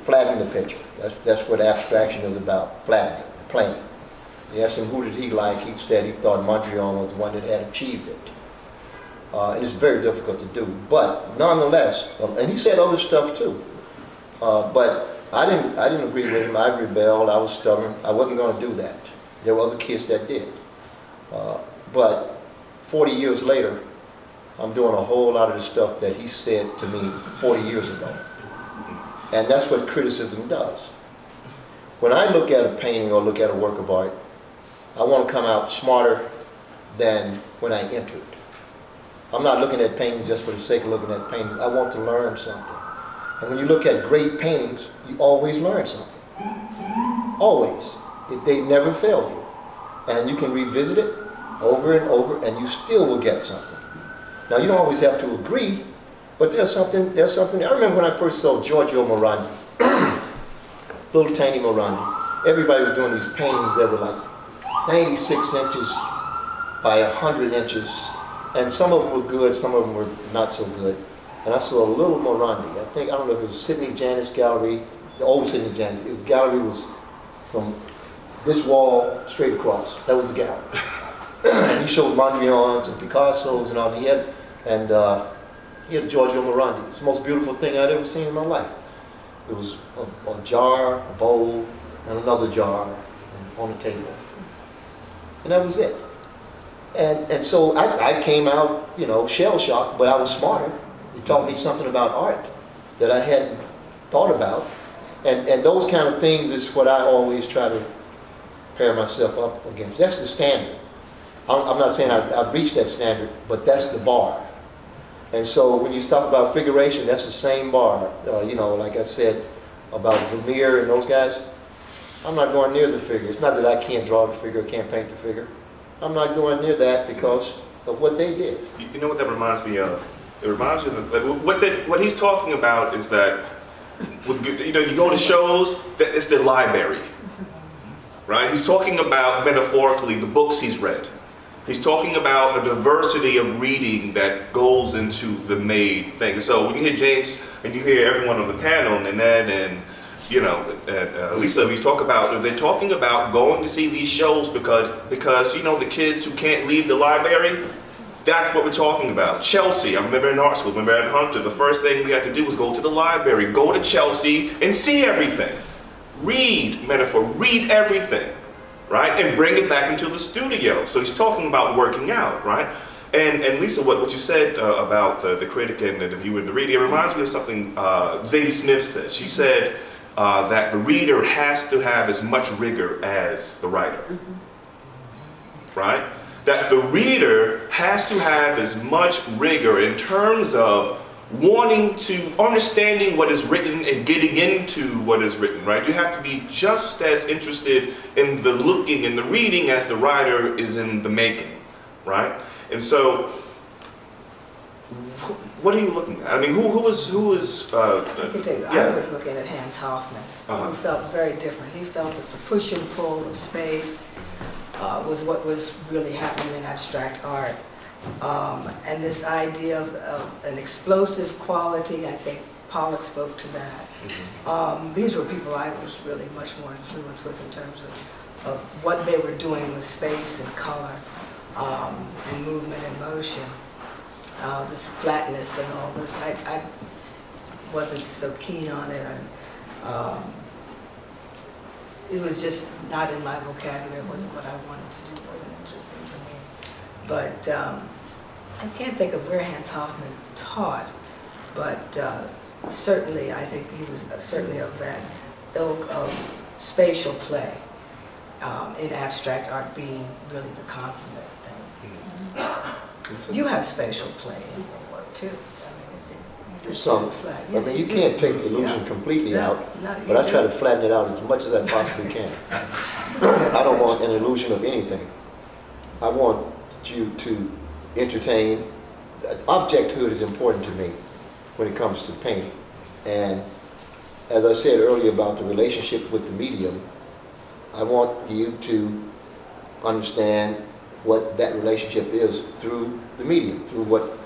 Flattening the picture. That's what abstraction is about, flattening, the plane. They asked him who did he like. He said he thought Mondrian was the one that had achieved it. And it's very difficult to do. But nonetheless, and he said other stuff too. But I didn't agree with him. I rebelled. I was stubborn. I wasn't going to do that. There were other kids that did. But 40 years later, I'm doing a whole lot of the stuff that he said to me 40 years ago. And that's what criticism does. When I look at a painting or look at a work of art, I want to come out smarter than when I entered. I'm not looking at paintings just for the sake of looking at paintings. I want to learn something. And when you look at great paintings, you always learn something. Always. They never fail you. And you can revisit it over and over, and you still will get something. Now, you don't always have to agree, but there's something. I remember when I first saw Giorgio Morandi, little tiny Morandi. Everybody was doing these paintings that were like 96 inches by 100 inches, and some of them were good, some of them were not so good. and I saw a little Morandi. I don't know if it was Sidney Janis Gallery, the old Sidney Janis. The gallery was from this wall straight across. That was the gallery. And he showed Mondrians and Picassos and all. He had Giorgio Morandi. It's the most beautiful thing I'd ever seen in my life. It was a jar, a bowl, and another jar on the table. And that was it. And so I came out, shell-shocked, but I was smarter. He taught me something about art that I hadn't thought about. And those kind of things is what I always try to pair myself up against. That's the standard. I'm not saying I've reached that standard, but that's the bar. And so when you talk about figuration, that's the same bar. Like I said about Vermeer and those guys, I'm not going near the figure. It's not that I can't draw the figure, can't paint the figure. I'm not going near that because of what they did. You know what that reminds me of? It reminds me of what he's talking about is that you go to shows, that it's the library, right? He's talking about metaphorically the books he's read. He's talking about a diversity of reading that goes into the made thing. So when you hear James and you hear everyone on the panel, Nanette and Lisa, they're talking about going to see these shows because the kids who can't leave the library, that's what we're talking about. Chelsea, I remember in art school, remember at Hunter, the first thing we had to do was go to the library, go to Chelsea and see everything. Read metaphor, read everything. Right, and bring it back into the studio. So he's talking about working out, right? And Lisa, what you said about the critic and the viewer and the reader, it reminds me of something Zadie Smith said. She said that the reader has to have as much rigor as the writer, right? That the reader has to have as much rigor in terms of understanding what is written and getting into what is written, right? You have to be just as interested in the looking and the reading as the writer is in the making, right? And so, what are you looking at? I mean, who was? I can tell you, I was looking at Hans Hofmann, who felt very different. He felt that the push and pull of space was what was really happening in abstract art. And this idea of an explosive quality, I think Pollock spoke to that. These were people I was really much more influenced with in terms of what they were doing with space and color and movement and motion. This flatness and all this, I wasn't so keen on it. It was just not in my vocabulary. It wasn't what I wanted to do. It wasn't interesting to me. But I can't think of where Hans Hofmann taught, but certainly I think he was certainly of that ilk of spatial play in abstract art being really the consummate thing. You have spatial play in your work too. I mean, you can't take illusion completely out, but I try to flatten it out as much as I possibly can. I don't want an illusion of anything. I want you to entertain. Objecthood is important to me when it comes to painting. And as I said earlier about the relationship with the medium, I want you to understand what that relationship is through the medium, through what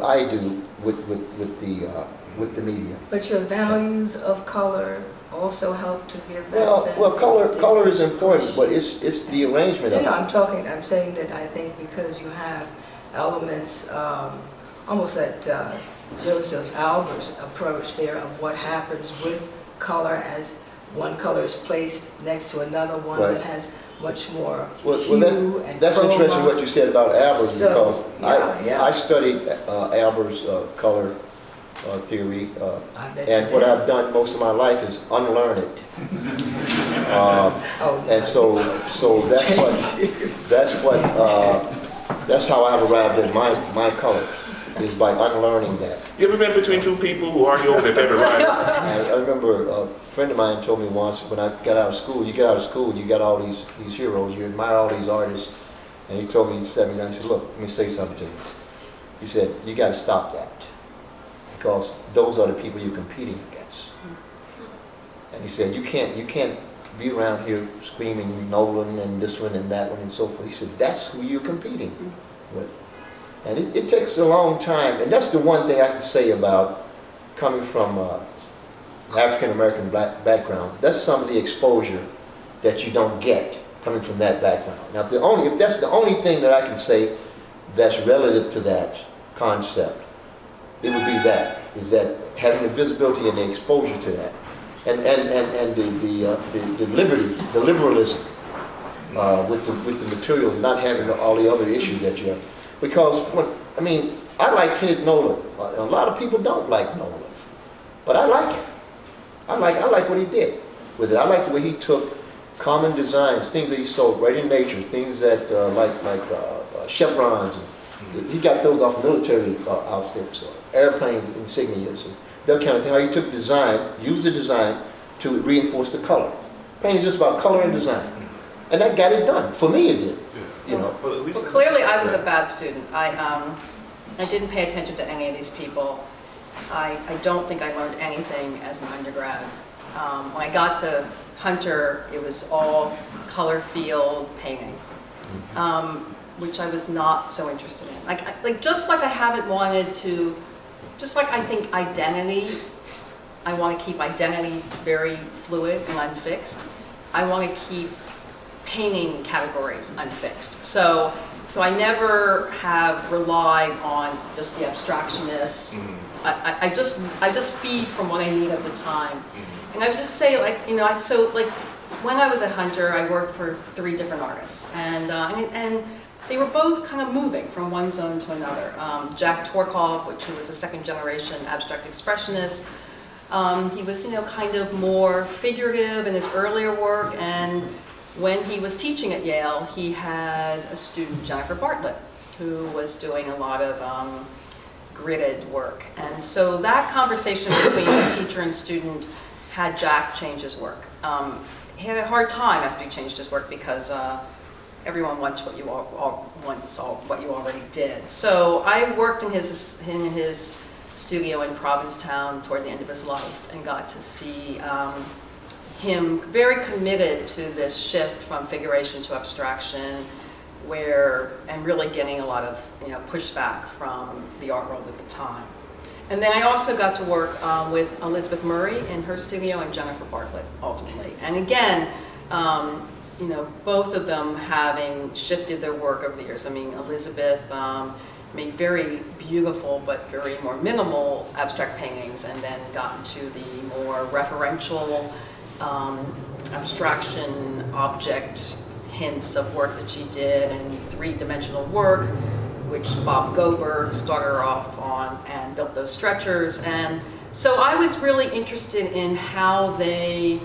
I do with the medium. But your values of color also help to give that sense. Well, color is important, but it's the arrangement of it. I'm saying that I think because you have elements, almost that Joseph Albert's approach there of what happens with color as one color is placed next to another one Right. that has much more Well, hue and that's chroma. interesting what you said about Albers, because yeah. I studied Albers' color theory, I bet and you what did. I've done most of my life is unlearn it. And so that's how I've arrived at my color, is by unlearning that. You ever been between two people who argue over their favorite writer? I remember a friend of mine told me once, when I got out of school, you got all these heroes, you admire all these artists, and he told me, he sat me down, he said, look, let me say something to you. He said, you got to stop that, because those are the people you're competing against. And he said, you can't be around here screaming Nolan and this one and that one and so forth. He said, that's who you're competing with. And it takes a long time, and that's the one thing I can say about coming from African-American black background. That's some of the exposure that you don't get coming from that background. Now, if that's the only thing that I can say that's relative to that concept, it would be is that having the visibility and the exposure to that, and the liberalism with the material, not having all the other issues that you have. Because I like Kenneth Nolan. A lot of people don't like Nolan, but I like it. I like what he did with it. I like the way he took common designs, things that he saw right in nature, things that like chevrons. And he got those off military outfits, airplanes, insignias, and that kind of thing. How he took used the design to reinforce the color. Painting is just about color and design, and that got it done. For me, it did. You know. Well, Clearly I was a bad student. I didn't pay attention to any of these people. I don't think I learned anything as an undergrad. When I got to Hunter, it was all color field painting, which I was not so interested in. Just like I haven't wanted to, just like I think identity, I want to keep identity very fluid and unfixed. I want to keep painting categories unfixed. So I never have relied on just the abstractionists. I just feed from what I need at the time. And I would just say, when I was at Hunter, I worked for 3 different artists, and they were both kind of moving from one zone to another. Jack Torkoff, which was a second-generation abstract expressionist, he was, kind of more figurative in his earlier work, and when he was teaching at Yale, he had a student, Jennifer Bartlett, who was doing a lot of gridded work. And so that conversation between the teacher and student had Jack change his work. He had a hard time after he changed his work because everyone wants what you what you already did. So I worked in his studio in Provincetown toward the end of his life and got to see him very committed to this shift from figuration to abstraction, and really getting a lot of pushback from the art world at the time. And then I also got to work with Elizabeth Murray in her studio and Jennifer Bartlett ultimately. And again, both of them having shifted their work over the years. I mean, Elizabeth made very beautiful but very more minimal abstract paintings, and then got into the more referential abstraction object hints of work that she did, and 3-dimensional work, which Bob Gober started her off on and built those stretchers. And so I was really interested in how they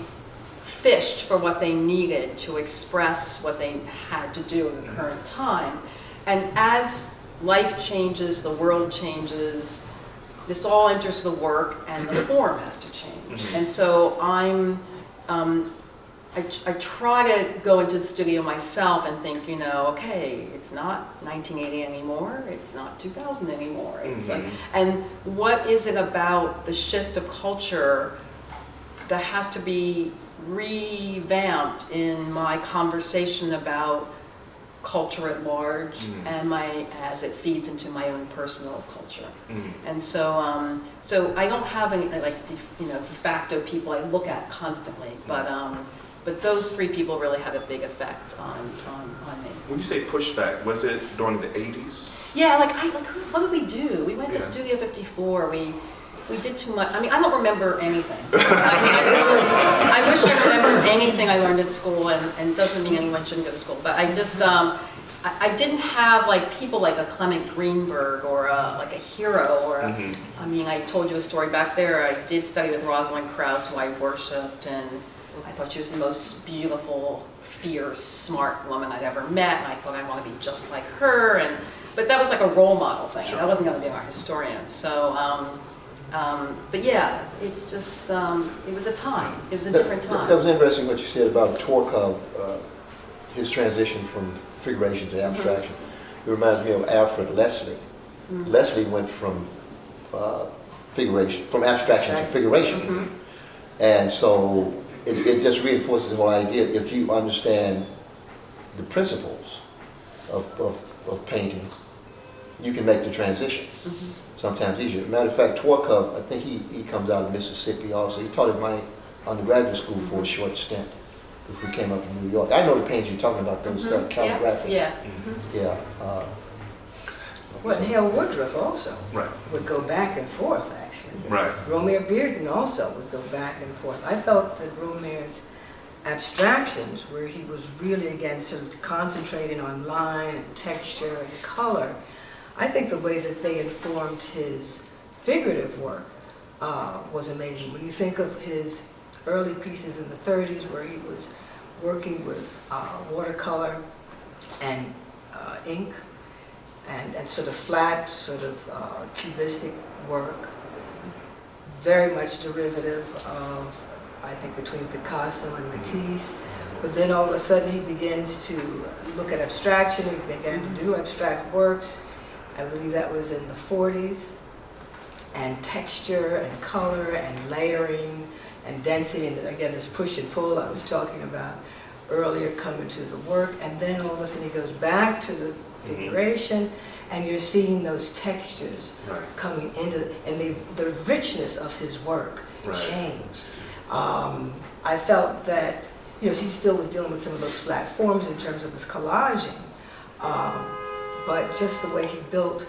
fished for what they needed to express what they had to do in the current time. And as life changes, the world changes, this all enters the work and the form has to change. And so I try to go into the studio myself and think, okay, it's not 1980 anymore, it's not 2000 anymore. It's and what is it about the shift of culture that has to be revamped in my conversation about culture at large and as it feeds into my own personal culture. And so so I don't have any de facto people I look at constantly, but those 3 people really had a big effect on me. When you say pushback, was it during the 80s? Yeah, what did we do? We went to Studio 54. We did too much. I mean, I don't remember anything. I wish I remembered anything I learned at school, and it doesn't mean anyone shouldn't go to school. But I just, I didn't have people like a Clement Greenberg or a hero or I mean, I told you a story back there. I did study with Rosalind Krauss, who I worshipped, and I thought she was the most beautiful, fierce, smart woman I'd ever met. And I thought I want to be just like her. But that was like a role model thing. I wasn't going to be an art historian. So. But yeah, it's just, it was a time. It was a different time. That was interesting what you said about Torkoff, his transition from figuration to abstraction. It reminds me of Alfred Leslie. Leslie went from abstraction to figuration. And so it just reinforces the whole idea. If you understand the principles of painting, you can make the transition. Sometimes easier. Matter of fact, Twerkup, I think he comes out of Mississippi also. He taught at my undergraduate school for a short stint before he came up to New York. I know the paintings you're talking about, those calligraphic. Yeah. Yeah. Well, and Hale Woodruff also Right. would go back and forth, actually. Right. Romare Bearden also would go back and forth. I felt that Romare's abstractions, where he was really, again, sort of concentrating on line and texture and color, I think the way that they informed his figurative work was amazing. When you think of his early pieces in the 30s, where he was working with watercolor and ink, and sort of flat, sort of cubistic work, very much derivative of, I think, between Picasso and Matisse. But then all of a sudden he begins to look at abstraction, he began to do abstract works. I believe that was in the 40s. And texture and color and layering and density, and again this push and pull I was talking about earlier coming to the work. And then all of a sudden he goes back to the figuration, and you're seeing those textures coming into, and the richness of his work changed. I felt that, he still was dealing with some of those flat forms in terms of his collaging, but just the way he built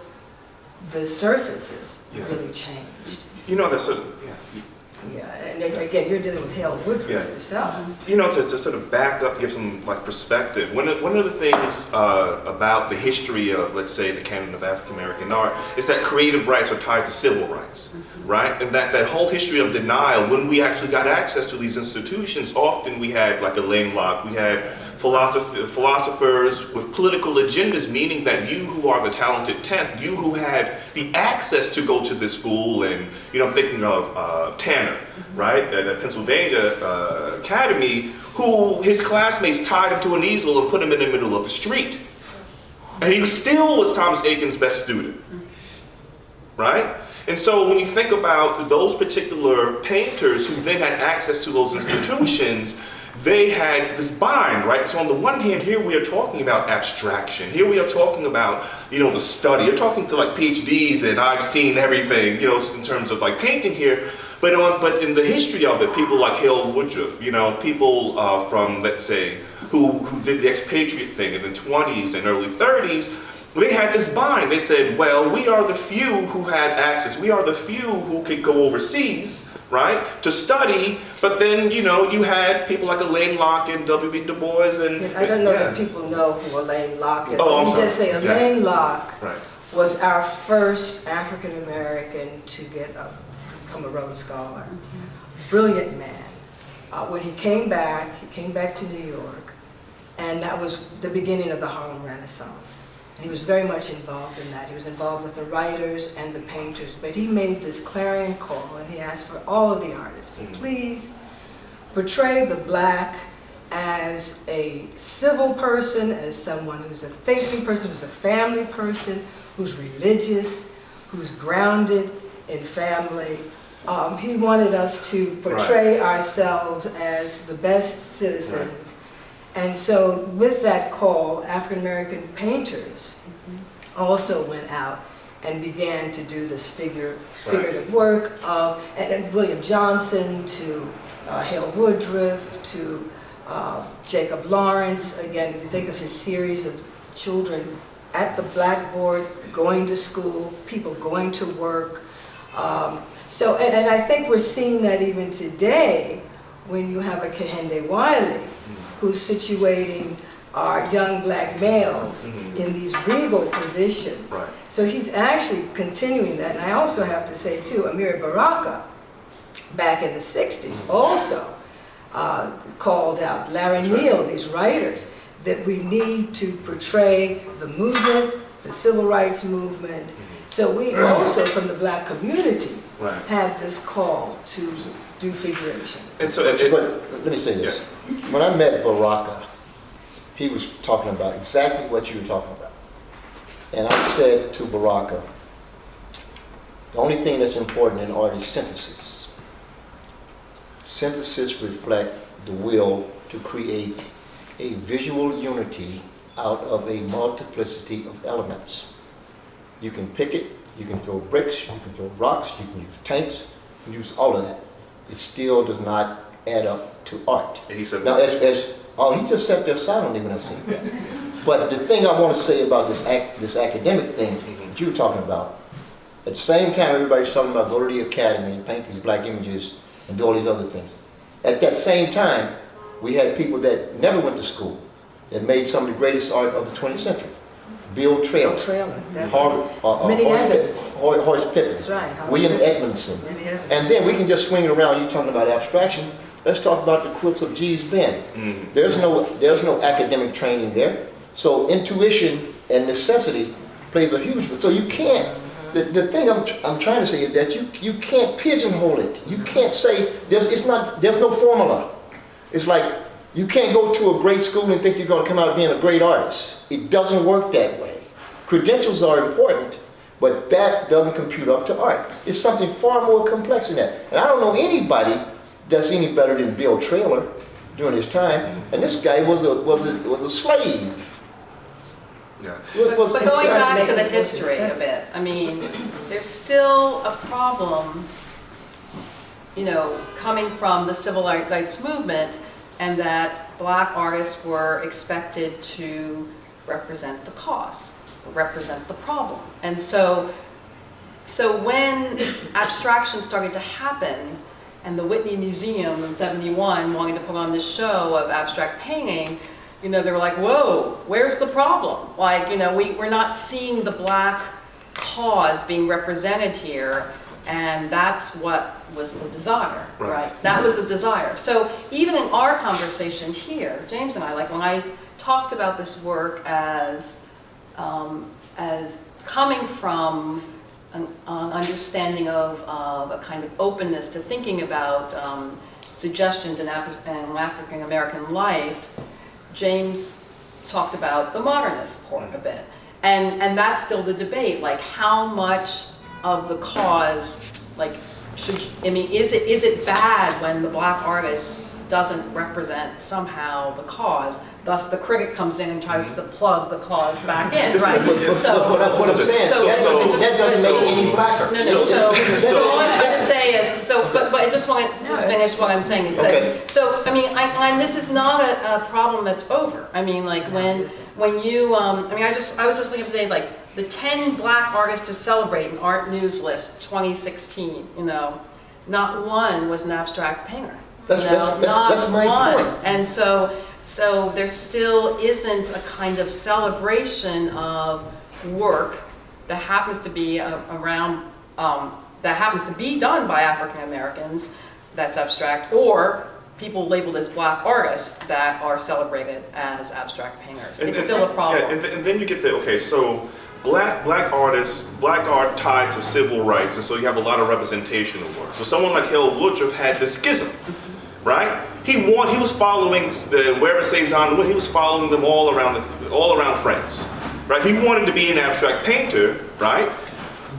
the surfaces really changed. That's Yeah, and then, again, you're dealing with Hale Woodruff yourself. To sort of back up, give some perspective. One of the things about the history of, let's say, the canon of African American art is that creative rights are tied to civil rights, right? And that whole history of denial, when we actually got access to these institutions, often we had like Elaine Locke, we had philosophers with political agendas, meaning that you who are the talented 10th, you who had the access to go to this school, and I'm thinking of Tanner, right, at Pennsylvania Academy, who his classmates tied him to an easel and put him in the middle of the street. And he still was Thomas Aiken's best student, right? And so when you think about those particular painters who then had access to those institutions, they had this bind, right? So on the one hand, here we are talking about abstraction. Here we are talking about, the study. You're talking to like PhDs, and I've seen everything, in terms of like painting here. But in the history of it, people like Hale Woodruff, people from, let's say, who did the expatriate thing in the 20s and early 30s, they had this bind. They said, well, we are the few who had access. We are the few who could go overseas, right, to study, but then, you had people like Elaine Locke and W.B. Du Bois and... I don't know that people know who Elaine Locke is. Oh, Let me just say, Elaine Locke Right. was our first African American to become a Rhodes Scholar. Brilliant man. When he came back to New York, and that was the beginning of the Harlem Renaissance. And he was very much involved in that. He was involved with the writers and the painters, but he made this clarion call, and he asked for all of the artists to please portray the Black as a civil person, as someone who's a thinking person, who's a family person, who's religious, who's grounded in family. He wanted us to portray ourselves as the best citizens. And so with that call, African American painters also went out and began to do this figurative work of, and William Johnson to Hale Woodruff to Jacob Lawrence. Again, if you think of his series of children at the blackboard, going to school, people going to work. So, and I think we're seeing that even today when you have a Kehinde Wiley who's situating our young Black males in these regal positions. Right. So he's actually continuing that. And I also have to say too, Amiri Baraka, back in the 60s, also called out Larry Neal, these writers, that we need to portray the movement, the civil rights movement. So we also, from the Black community, had this call to do figuration. And so, But let me say this. When I met Baraka, he was talking about exactly what you were talking about. And I said to Baraka, the only thing that's important in art is synthesis. Synthesis reflect the will to create a visual unity out of a multiplicity of elements. You can pick it, you can throw bricks, you can throw rocks, you can use tanks, you can use all of that. It still does not add up to art. And he said, Now, he just sat there silently when I said that. But the thing I want to say about this academic thing that you were talking about, at the same time everybody's talking about go to the academy and paint these black images and do all these other things. At that same time, we had people that never went to school that made some of the greatest art of the 20th century. Bill Trailer, Horace Pippin, That's right. William Edmondson. And then we can just swing it around. You're talking about abstraction. Let's talk about the quilts of G's Ben. There's no academic training there. So intuition and necessity plays a huge role. So you can't. The thing I'm trying to say is that you can't pigeonhole it. You can't say there's no formula. It's like you can't go to a great school and think you're going to come out being a great artist. It doesn't work that way. Credentials are important, but that doesn't compute up to art. It's something far more complex than that. And I don't know anybody that's any better than Bill Trailer during his time. And this guy was a slave. yeah. But going back to the history a bit, I mean, there's still a problem, you know, coming from the civil rights movement, and that black artists were expected to represent the cause, represent the problem. And so when abstraction started to happen, and the Whitney Museum in '71 wanted to put on this show of abstract painting, you know, they were like, whoa, where's the problem? Like, you know, we're not seeing the black cause being represented here, and that's what was the desire, right? That was the desire. So even in our conversation here, James and I, like when I talked about this work as coming from an understanding of a kind of openness to thinking about suggestions in African American life, James talked about the modernist part a bit. And that's still the debate, like how much of the cause, like, is it bad when the black artist doesn't represent somehow the cause? Thus, the critic comes in and tries to plug the cause back in, right? So what I'm saying, that doesn't make any blacker. No. So all I'm trying to say is, but I just want to finish what I'm saying. Okay. So I mean, this is not a problem that's over. I mean, like when you, I was just looking today, like the 10 black artists to celebrate in Art News List 2016. You know, not one was an abstract painter. That's my point. And so there still isn't a kind of celebration of work that happens to be that happens to be done by African Americans that's abstract, or people labeled as black artists that are celebrated as abstract painters. It's still a problem. Yeah, and then you get so black artists, black art tied to civil rights, and so you have a lot of representation of work. So someone like Harold Woodruff had the schism. Right? He was following wherever Cezanne went. He was following them all around France. Right? He wanted to be an abstract painter, right?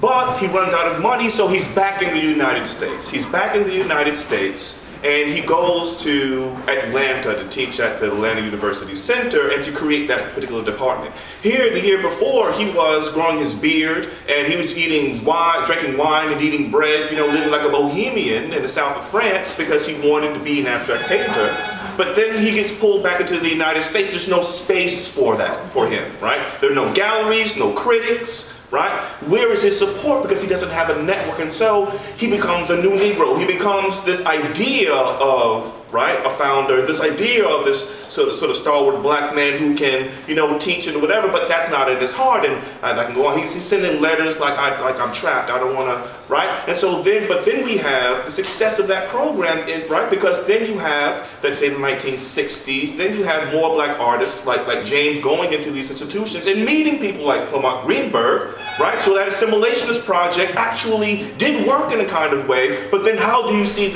But he runs out of money, so he's back in the United States. He's back in the United States, and he goes to Atlanta to teach at the Atlanta University Center and to create that particular department. Here, the year before, he was growing his beard, and he was eating wine, drinking wine and eating bread, you know, living like a bohemian in the south of France because he wanted to be an abstract painter. But then he gets pulled back into the United States. There's no space for that for him, right? There are no galleries, no critics, right? Where is his support? Because he doesn't have a network, and so he becomes a new Negro. He becomes this idea of, right, a founder, this idea of this sort of stalwart black man who can, you know, teach and whatever, but that's not in his heart. And I can go on. He's sending letters like I'm trapped. I don't want to, right? And so then we have the success of that program, right? Because then you have, let's say, the 1960s. Then you have more black artists like James going into these institutions and meeting people like Claremont Greenberg, right? So that assimilationist project actually did work in a kind of way. But then how do you see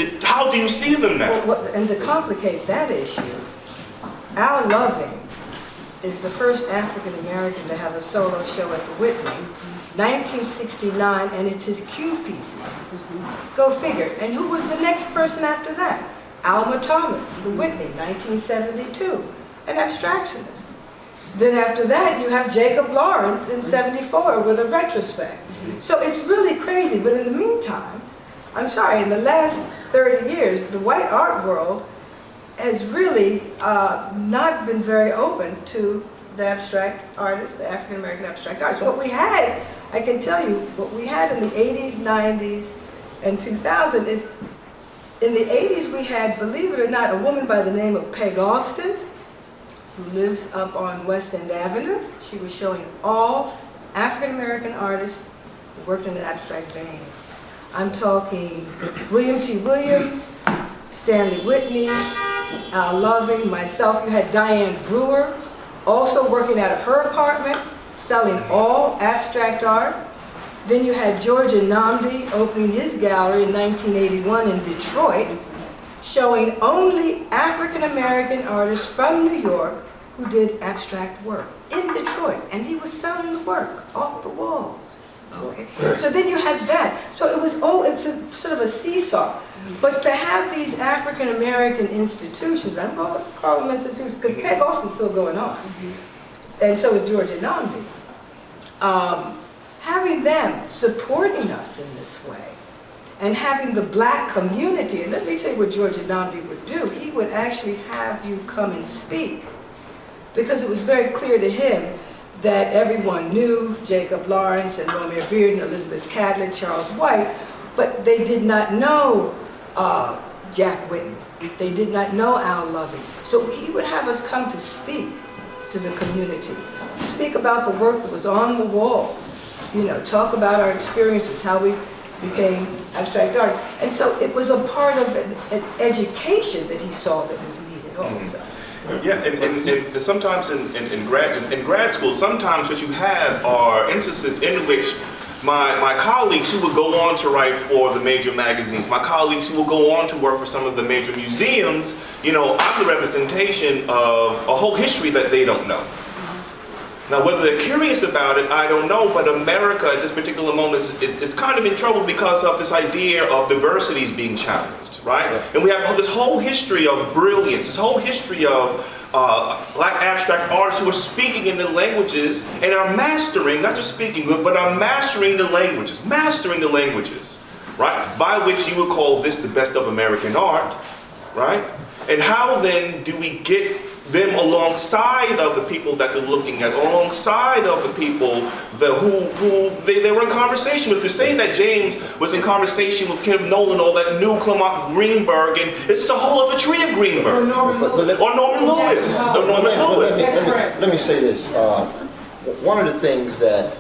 them now? Well, and to complicate that issue, Al Loving is the first African American to have a solo show at the Whitney, 1969, and it's his cue pieces. Go figure. And who was the next person after that? Alma Thomas, the Whitney, 1972, an abstractionist. Then after that, you have Jacob Lawrence in '74 with a retrospect. So it's really crazy. But in the meantime, I'm sorry, in the last 30 years, the white art world has really not been very open to the abstract artists, the African American abstract artists. What we had, I can tell you, what we had in the 80s, 90s, and 2000 is, in the 80s we had, believe it or not, a woman by the name of Peg Austin, who lives up on West End Avenue. She was showing all African American artists who worked in an abstract vein. I'm talking William T. Williams, Stanley Whitney, Al Loving, myself. You had Diane Brewer, also working out of her apartment, selling all abstract art. Then you had George Nnamdi opening his gallery in 1981 in Detroit, showing only African American artists from New York who did abstract work in Detroit. And he was selling the work off the walls. Okay. So then you had that. So it was, it's a sort of a seesaw. But to have these African American institutions, I'm going to call them institutions, because Peg Austin's still going on. And so is George Nnamdi. Having them supporting us in this way, and having the black community, and let me tell you what George Nnamdi would do. He would actually have you come and speak, because it was very clear to him that everyone knew Jacob Lawrence and Romare Bearden, Elizabeth Catlett, Charles White, but they did not know Jack Whitten. They did not know Al Loving. So he would have us come to speak to the community, speak about the work that was on the walls, you know, talk about our experiences, how we became abstract artists. And so it was a part of an education that he saw that was needed also. Yeah, and sometimes in grad school, sometimes what you have are instances in which my colleagues who would go on to write for the major magazines, my colleagues who will go on to work for some of the major museums, you know, I'm the representation of a whole history that they don't know. Now, whether they're curious about it, I don't know, but America at this particular moment is kind of in trouble because of this idea of diversities being challenged, right? And we have this whole history of brilliance, this whole history of black abstract artists who are speaking in the languages and are mastering, not just speaking, but are mastering the languages, right? By which you would call this the best of American art, right? And how then do we get them alongside of the people that they're looking at, alongside of the people who they were in conversation with? To say that James was in conversation with Kenneth Nolan or that knew Clement Greenberg, and it's a whole other tree of Greenberg. Or Norman Lewis. Let me say this. One of the things that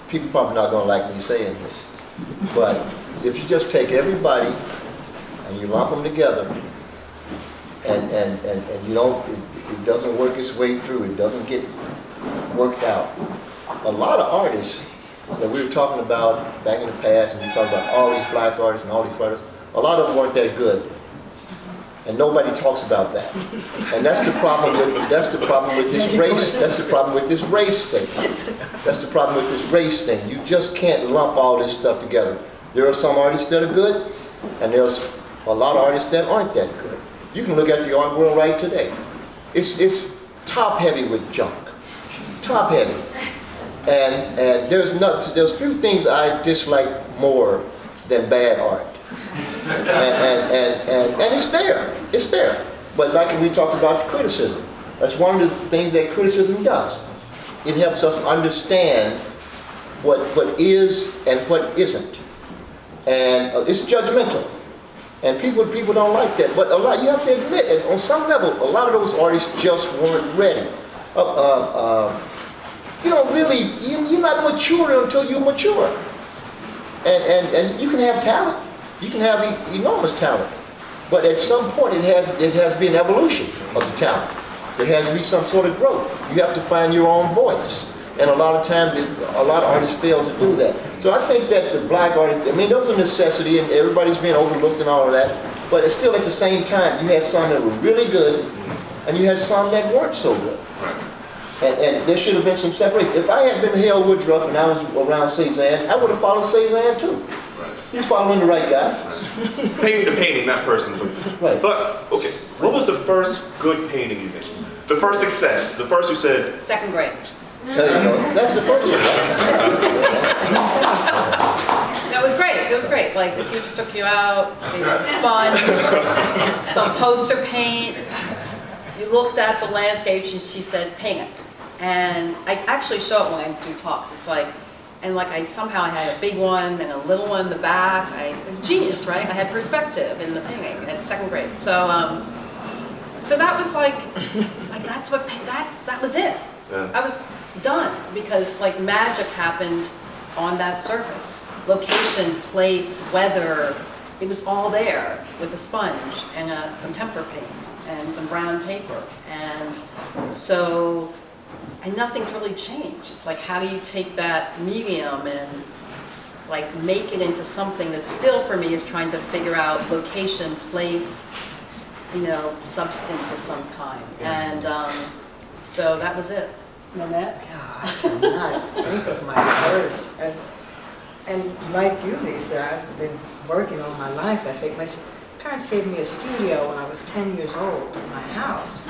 people probably not going to like me saying this, but if you just take everybody and you lump them together, and you don't, it doesn't work its way through, it doesn't get worked out. A lot of artists that we were talking about back in the past, and we talked about all these black artists and all these white artists, a lot of them weren't that good. And nobody talks about that. And that's the problem with this race, that's the problem with this race thing. That's the problem with this race thing. You just can't lump all this stuff together. There are some artists that are good, and there's a lot of artists that aren't that good. You can look at the art world right today. It's top heavy with junk, top heavy. And there's few things I dislike more than bad art. And it's there. But like we talked about criticism, that's one of the things that criticism does. It helps us understand what is and what isn't. And it's judgmental. And people don't like that. But you have to admit, on some level, a lot of those artists just weren't ready. You don't really, you're not mature until you mature. And you can have talent. You can have enormous talent. But at some point, it has to be an evolution of the talent. There has to be some sort of growth. You have to find your own voice. And a lot of times, a lot of artists fail to do that. So I think that the black artists, I mean, there was a necessity, and everybody's being overlooked and all of that, but it's still at the same time, you had some that were really good, and you had some that weren't so good. And there should have been some separation. If I had been Hale Woodruff and I was around Cézanne, I would have followed Cézanne too. He was following the right guy. Painting the painting, not person. Right. But, okay, what was the first good painting you made? The first success, the first you said, Second grade. There you go. That's the first one. No, it was great. It was great. Like the teacher took you out, they had sponge, some poster paint. You looked at the landscape and she said, paint it. And I actually show it when I do talks. It's like, and like somehow I had a big one and a little one in the back. Genius, right? I had perspective in the painting at second grade. So, so that was like that was it. Yeah. I was done because like magic happened on that surface. Location, place, weather, it was all there with a sponge and some tempera paint and some brown paper. And so, and nothing's really changed. It's like, how do you take that medium and like make it into something that still for me is trying to figure out location, place, you know, substance of some kind. And so that was it. Nanette? God, I cannot think of my first. And like you, Lisa, I've been working all my life. I think my parents gave me a studio when I was 10 years old in my house.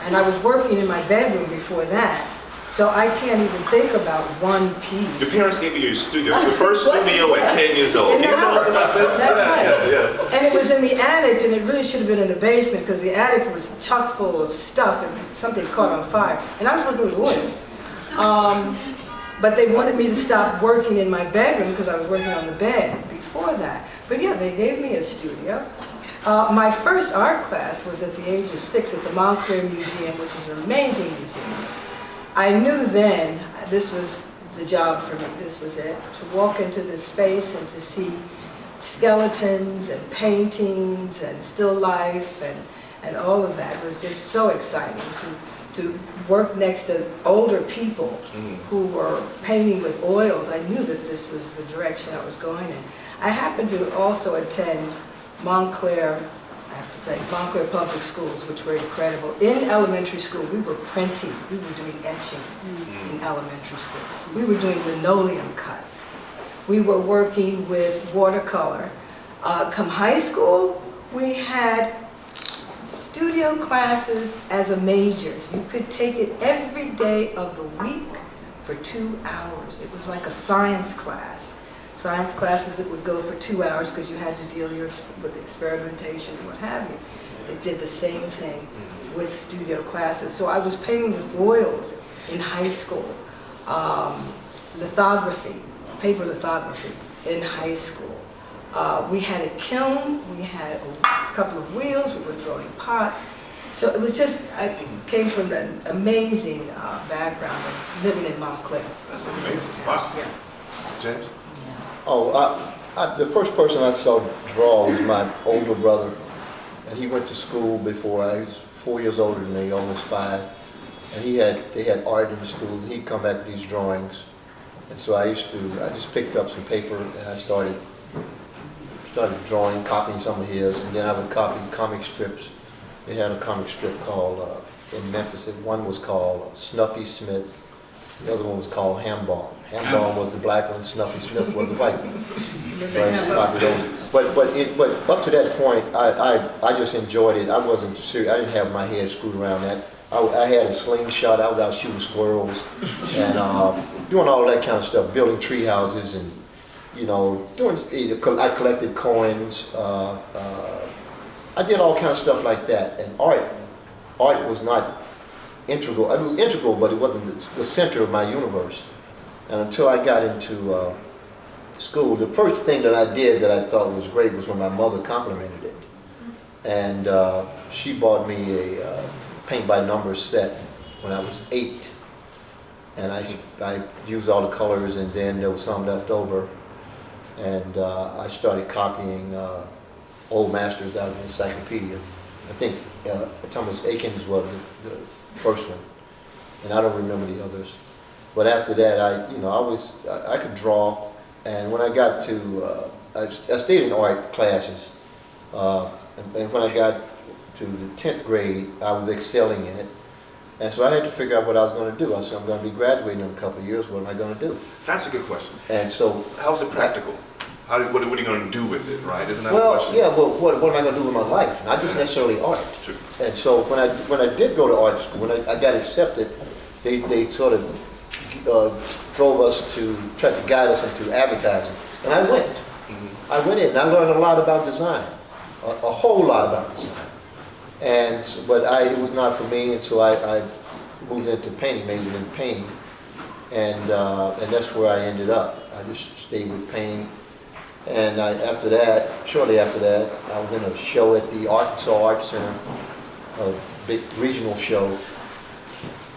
And I was working in my bedroom before that. So I can't even think about one piece. your parents gave you your studio, your first studio at 10 years old. In Can the you tell us house. about this? That's right. Yeah. And it was in the attic, and it really should have been in the basement because the attic was chock full of stuff and something caught on fire. And I was working with oils. But they wanted me to stop working in my bedroom because I was working on the bed before that. But yeah, they gave me a studio. My first art class was at the age of 6 at the Montclair Museum, which is an amazing museum. I knew then this was the job for me, this was it, to walk into this space and to see skeletons and paintings and still life and all of that was just so exciting to work next to older people who were painting with oils. I knew that this was the direction I was going in. I happened to also attend Montclair, I have to say, Montclair Public Schools, which were incredible. In elementary school, we were printing. We were doing etchings in elementary school. We were doing linoleum cuts. We were working with watercolor. Come high school, we had studio classes as a major. You could take it every day of the week for 2 hours. It was like a science class. Science classes that would go for 2 hours because you had to deal with experimentation and what have you. It did the same thing with studio classes. So I was painting with oils in high school, lithography, paper lithography in high school. We had a kiln, we had a couple of wheels, we were throwing pots. So it was just, I came from an amazing background of living in Montclair. That's amazing. Wow. Yeah. James? Oh, the first person I saw draw was my older brother. And he went to school before. I was 4 years older than me, almost 5. And they had art in the schools, and he'd come back with these drawings. And so I just picked up some paper and I started drawing, copying some of his, and then I would copy comic strips. They had a comic strip called, in Memphis, one was called Snuffy Smith, the other one was called Hambone. Hambone was the black one, Snuffy Smith was the white one. So I used to copy those. But up to that point, I just enjoyed it. I wasn't serious. I didn't have my head screwed around that. I had a slingshot. I was out shooting squirrels and doing all that kind of stuff, building tree houses and, you know, I collected coins. I did all kind of stuff like that. And art was not integral. It was integral, but it wasn't the center of my universe. And until I got into school, the first thing that I did that I thought was great was when my mother complimented it. And she bought me a paint by numbers set when I was 8. And I used all the colors, and then there was some left over. And I started copying old masters out of the encyclopedia. I think Thomas Aikens was the first one, and I don't remember the others. But after that, I could draw, and when I got to, I stayed in art classes, and when I got to the 10th grade, I was excelling in it. And so I had to figure out what I was going to do. I said, I'm going to be graduating in a couple of years. What am I going to do? That's a good question. And so, How was it practical? what are you going to do with it, right? Isn't that the Well, question? yeah, well, what am I going to do with my life? Not just necessarily art. True. And so when I did go to art school, when I got accepted, they sort of drove us to try to guide us into advertising. And I went. I went in and I learned a lot about design, a whole lot about design. But it was not for me, and so I moved into painting, majored in painting. And that's where I ended up. I just stayed with painting. And shortly after that, I was in a show at the Arkansas Art Center, a big regional show.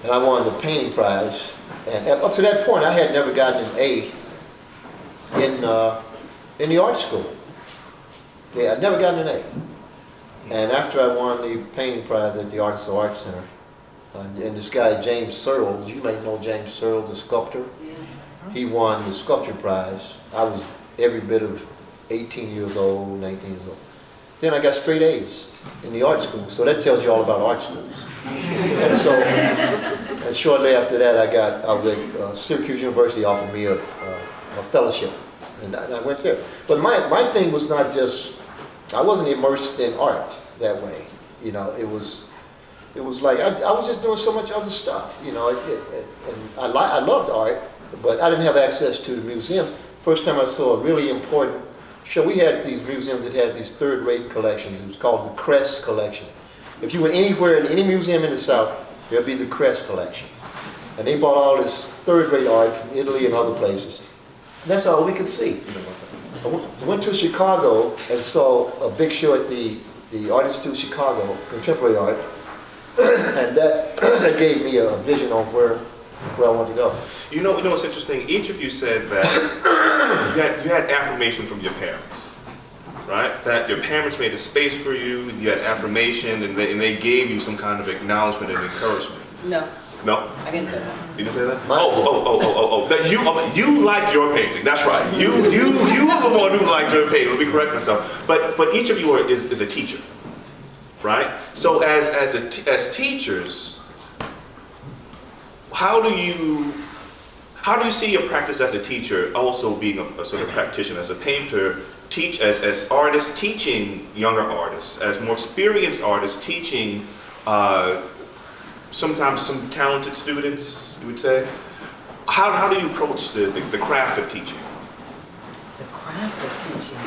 And I won the painting prize. And up to that point, I had never gotten an A in the art school. Yeah, I'd never gotten an A. And after I won the painting prize at the Arkansas Art Center, and this guy, James Searles, you may know James Searles, the sculptor. He won the sculpture prize. I was every bit of 18 years old, 19 years old. Then I got straight A's in the art school, so that tells you all about art schools. And so, and shortly after that, I was at Syracuse University offered me a fellowship, and I went there. But my thing was not just, I wasn't immersed in art that way. You know, it was like I was just doing so much other stuff. You know, and I loved art, but I didn't have access to the museums. First time I saw a really important show, we had these museums that had these third-rate collections. It was called the Crest Collection. If you went anywhere in any museum in the South, there'd be the Crest Collection. And they bought all this third-rate art from Italy and other places. And that's all we could see. I went to Chicago and saw a big show at the Art Institute Chicago, contemporary art, and that gave me a vision on where I want to go. You know what's interesting? Each of you said that you had affirmation from your parents, right? That your parents made a space for you, you had affirmation, and they gave you some kind of acknowledgement and encouragement. No, No? I didn't say that. You didn't say that? Oh. That you liked your painting. That's right. You were the one who liked your painting. Let me correct myself. But each of you is a teacher, right? So as teachers, how do you see your practice as a teacher also being a sort of practitioner, as a painter, as artists teaching younger artists, as more experienced artists teaching sometimes some talented students, you would say? How do you approach the craft of teaching? The craft of teaching.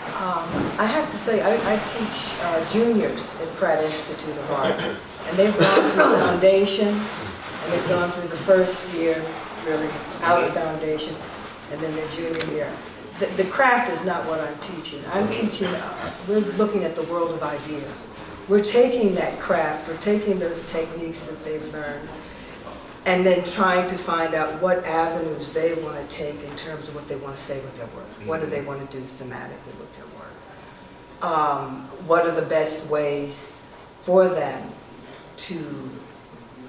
I have to say, I teach juniors at Pratt Institute of Art, and they've gone through the foundation, and they've gone through the first year, really, out of foundation, and then their junior year. The craft is not what I'm teaching. I'm teaching, we're looking at the world of ideas. We're taking that craft, we're taking those techniques that they've learned, and then trying to find out what avenues they want to take in terms of what they want to say with their work. What do they want to do thematically with their work? What are the best ways for them to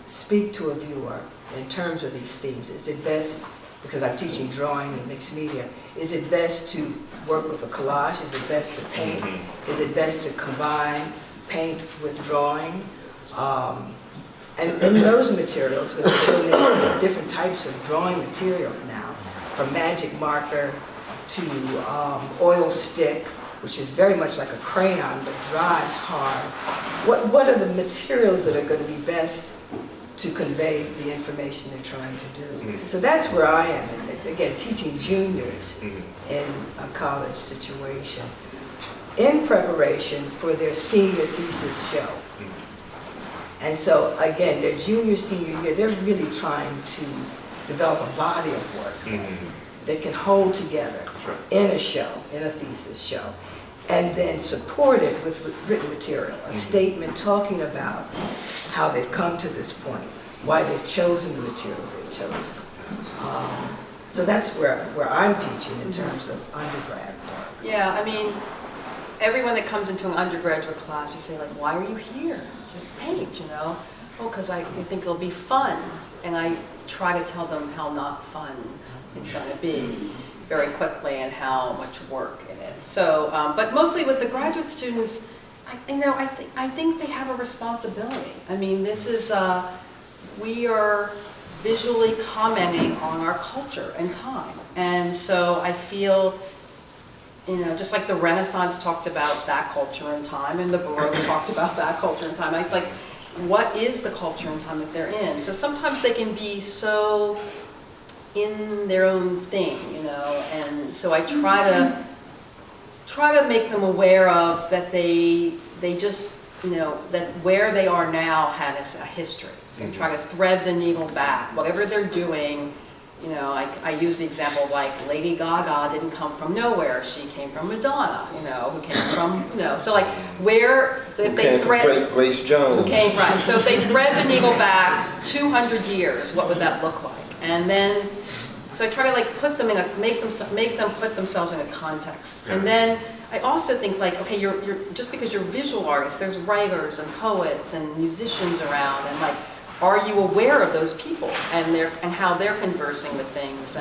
speak to a viewer in terms of these themes? Is it best, because I'm teaching drawing and mixed media, is it best to work with a collage? Is it best to paint? Is it best to combine paint with drawing? And those materials, because there's so many different types of drawing materials now, from magic marker to oil stick, which is very much like a crayon but dries hard. What are the materials that are going to be best to convey the information they're trying to do? So that's where I am, again, teaching juniors in a college situation, in preparation for their senior thesis show. And so, again, their junior, senior year, they're really trying to develop a body of work that can hold together in a show, in a thesis show, and then support it with written material, a statement talking about how they've come to this point, why they've chosen the materials they've chosen. So that's where I'm teaching in terms of undergrad work. Yeah, I mean, everyone that comes into an undergraduate class, you say, like, why are you here to paint, you know? Oh, because I think it'll be fun. And I try to tell them how not fun it's going to be very quickly and how much work it is. So, but mostly with the graduate students, I think they have a responsibility. I mean, this is, we are visually commenting on our culture and time. And so I feel just like the Renaissance talked about that culture and time, and the Baroque talked about that culture and time. It's like, what is the culture and time that they're in? So sometimes they can be so in their own thing, and so I try to make them aware of that they just, that where they are now has a history. And try to thread the needle back. Whatever they're doing, I use the example of like Lady Gaga didn't come from nowhere. She came from Madonna, who came from, so like where, if they thread. Grace Jones. Who came, right. So if they thread the needle back 200 years, what would that look like? And then, so I try to like put them in make them put themselves in a context. Yeah. And then I also think like, okay, you're just because you're visual artists, there's writers and poets and musicians around, and like, are you aware of those people and how they're conversing with things,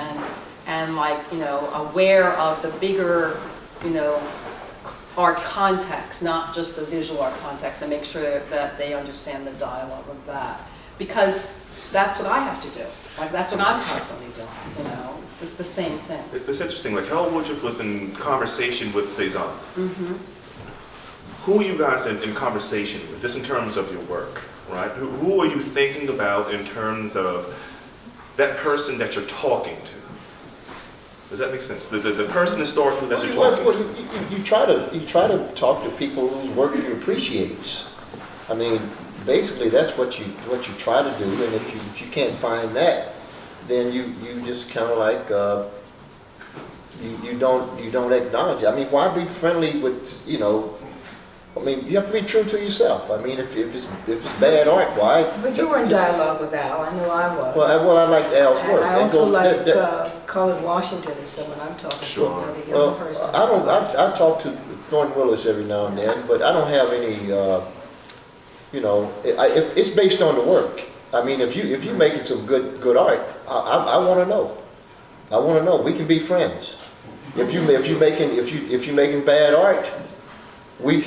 and like, aware of the bigger, art context, not just the visual art context, and make sure that they understand the dialogue of that, because that's what I have to do. Like, that's what I'm constantly doing, It's just the same thing. It's interesting, like Helen Woodruff was in conversation with Cezanne. Mm-hmm. Who are you guys in conversation with, just in terms of your work, right? Who are you thinking about in terms of that person that you're talking to? Does that make sense? The person historically that you're talking to. You try to talk to people whose work you appreciate. I mean, basically that's what you try to do, and if you can't find that, then you just kind of like you don't acknowledge it. I mean, why be friendly with I mean, you have to be true to yourself. I mean, if it's bad art, why? But you were in dialogue with Al. I know I was. Well, I like Al's work. And I also like Colin Washington is someone I'm talking Sure. to, another young person. I talk to Thornton Willis every now and then, but I don't have any. If it's based on the work. I mean, if you're making some good art, I want to know. I want to know. We can be friends. If you're making bad art, I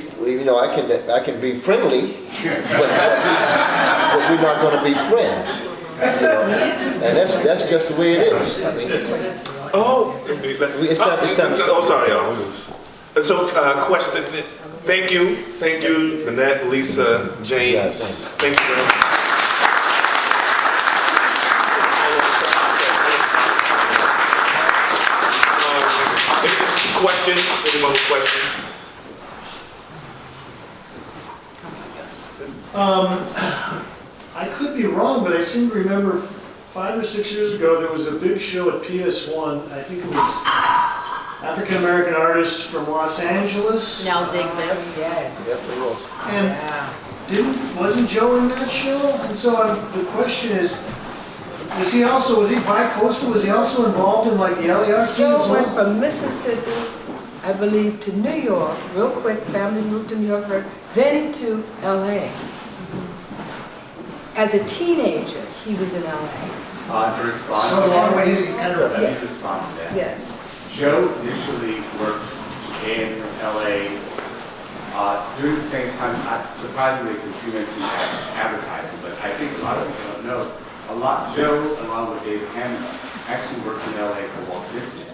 can be friendly, but we're not going to be friends. And that's just the way it is. I mean, it's time. Oh, sorry, y'all. So, question. Thank you, Nanette, Lisa, James. Yes, thank you very much. Questions? Anyone with questions? I could be wrong, but I seem to remember 5 or 6 years ago there was a big show at PS1. I think it was African American artists from Los Angeles. Now dig this. Yes. Yes, it was. And Yeah. wasn't Joe in that show? And so the question is was he bi-coastal? Was he also involved in like the LA art scene as Joe went well? from Mississippi, I believe, to New York, real quick. Family moved to New York, then to LA. As a teenager, he was in LA. To respond So to long that, way he kind of. let me respond to that. Yes. Joe initially worked in LA during the same time, surprisingly, because you mentioned advertising, but I think a lot of people don't know. Joe, along with David Hammond, actually worked in LA for Walt Disney.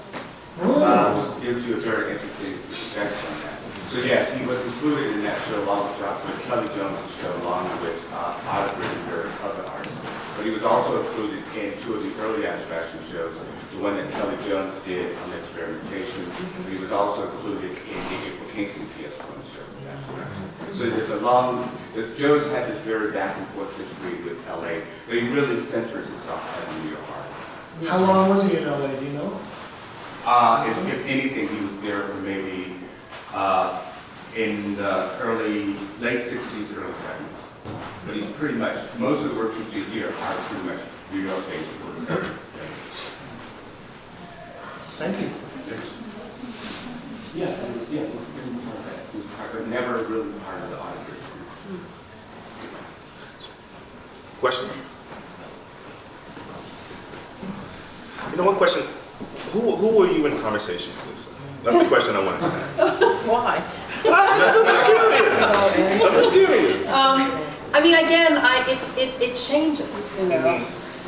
Which gives you a very interesting perspective on that. So yes, he was included in that show along with Kelly Jones' show, along with Otto Bridger and other artists. But he was also included in 2 of the early abstraction shows, the one that Kelly Jones did on experimentation. But he was also included in the April Kingston TS1 show. So there's Joe's had this very back and forth history with LA, but he really centers himself as a New York artist. How long was he in LA? Do you know? If anything, he was there for maybe in the late 60s, early 70s. But he's pretty much, most of the work you see here are pretty much New York-based works. Thank you. Yeah, it was but never really part of the art. Question? One question. Who are you in conversation with, Lisa? That's the question I wanted to ask. Why? I'm just curious. I mean, again, it changes,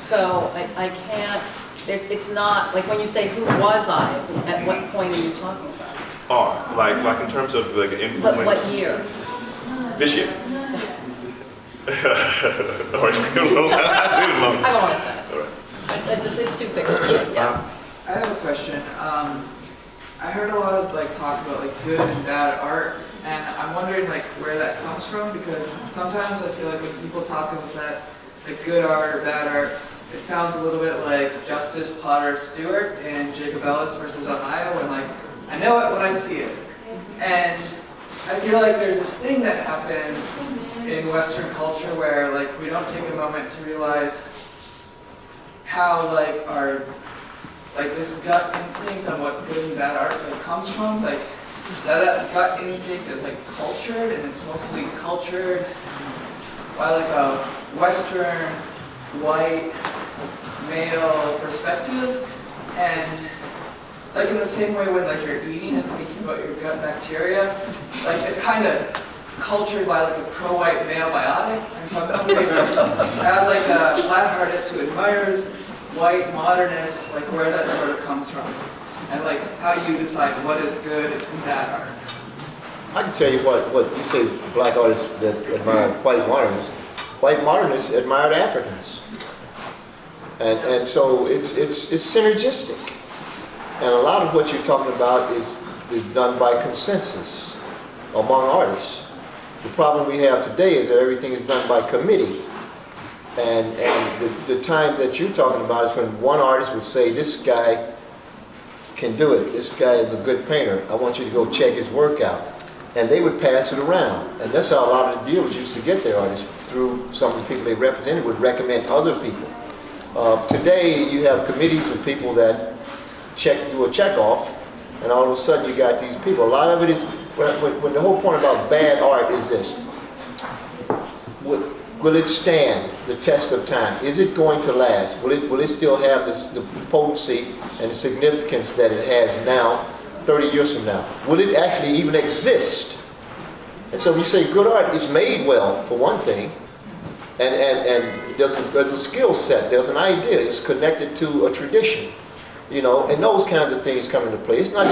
So I can't. It's not like when you say who was I? At what point are you talking about? are? Like in terms of like influence? But what year? This year. Or- I don't want to say. All right. It's too fixed for me, yeah. I have a question. I heard a lot of like talk about like good and bad art, and I'm wondering like where that comes from, because sometimes I feel like when people talk about that, like good art or bad art, it sounds a little bit like Justice Potter Stewart in Jacob Ellis versus Ohio, when like I know it when I see it, and I feel like there's this thing that happens in Western culture where like we don't take a moment to realize how like our like this gut instinct on what good and bad art like comes from, like that gut instinct is like cultured, and it's mostly cultured by like a Western white male perspective, and like in the same way when like you're eating and thinking about your gut bacteria, like it's kind of cultured by like a pro-white male biotic. And so I'm wondering, as like a black artist who admires white modernists, like where that sort of comes from, and like how you decide what is good and bad art. I can tell you what you say, black artists that admire white modernists. White modernists admired Africans. And so it's synergistic. And a lot of what you're talking about is done by consensus among artists. The problem we have today is that everything is done by committee. And the time that you're talking about is when one artist would say, this guy can do it. This guy is a good painter. I want you to go check his work out. And they would pass it around. And that's how a lot of the dealers used to get their artists, through some of the people they represented would recommend other people. Today you have committees of people that do a check off, and all of a sudden you got these people. A lot of it is, when the whole point about bad art is this: will it stand the test of time? Is it going to last? Will it still have the potency and the significance that it has now, 30 years from now? Will it actually even exist? And so when you say good art, it's made well, for one thing, and there's a skill set, there's an idea, it's connected to a tradition, you know, and those kinds of things come into play. It's not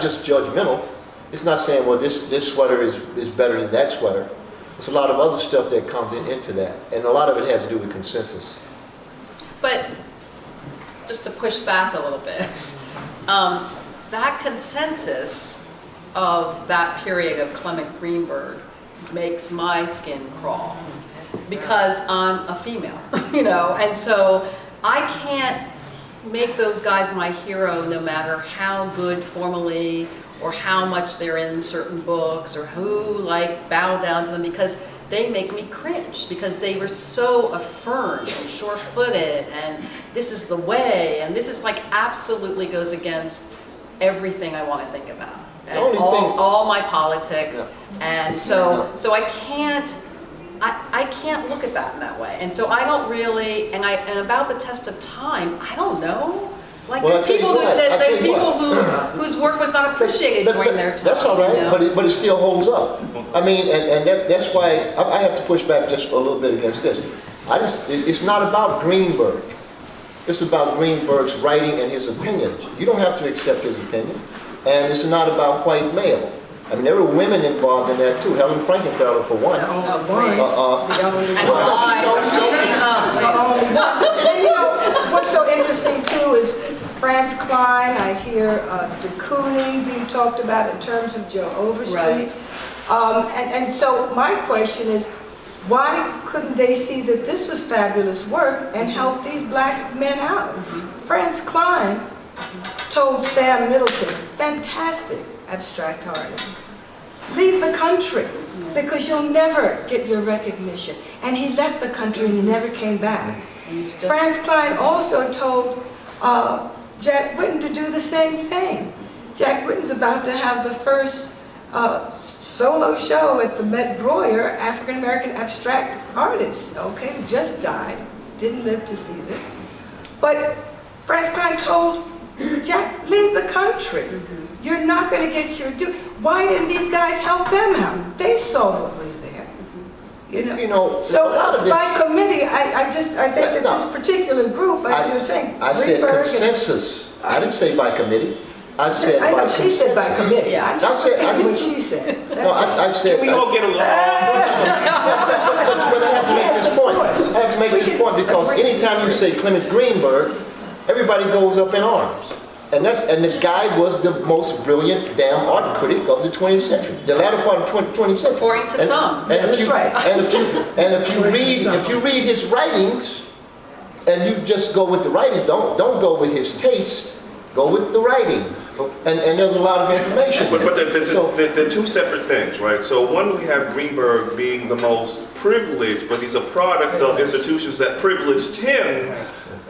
just judgmental. It's not saying, well, this sweater is better than that sweater. There's a lot of other stuff that comes into that, and a lot of it has to do with consensus. But just to push back a little bit, that consensus of that period of Clement Greenberg makes my skin crawl, because I'm a female, you know, and so I can't make those guys my hero no matter how good formally or how much they're in certain books or who like bow down to them, because they make me cringe, because they were so affirmed and sure-footed and this is the way, and this is like absolutely goes against everything I want to think about and all my politics. Yeah. And so I can't look at that in that way. And so I don't really, and about the test of time, I don't know. Like, well, there's people whose work was not appreciated during their time. That's all right, you know? but it still holds up. I mean, and that's why I have to push back just a little bit against this. It's not about Greenberg. It's about Greenberg's writing and his opinions. You don't have to accept his opinion. And it's not about white male. I mean, there were women involved in that too. Helen Frankenthaler, for one. The only one. And And you know, what's so interesting too is Franz Klein. I hear de Kooning being talked about in terms of Joe Overstreet. Right. And so my question is, why couldn't they see that this was fabulous work and help these black men out? Franz Klein told Sam Middleton, fantastic abstract artist, leave the country because you'll never get your recognition. And he left the country and he never came back. Franz Klein also told Jack Whitten to do the same thing. Jack Whitten's about to have the first solo show at the Met Breuer, African-American abstract artist, okay, just died, didn't live to see this. But Franz Klein told Jack, leave the country. You're not going to get your due. Why didn't these guys help them out? They saw what was there. You know, so by committee, I think that this particular group, as you're saying, I said consensus. I didn't say by committee. I said I by know, she said by consensus. committee. Yeah. I just I said- repeated what she said. No, I said. Can we all get along? But I have to make this point. I have to make this point because anytime you say Clement Greenberg, everybody goes up in arms. And the guy was the most brilliant damn art critic of the 20th century, the latter part of 20th century. According to some. And if you, That's right. and if you read his writings, and you just go with the writings, don't go with his taste, go with the writing. And there's a lot of information. But So- the two separate things, right? So one, we have Greenberg being the most privileged, but he's a product of institutions that privileged him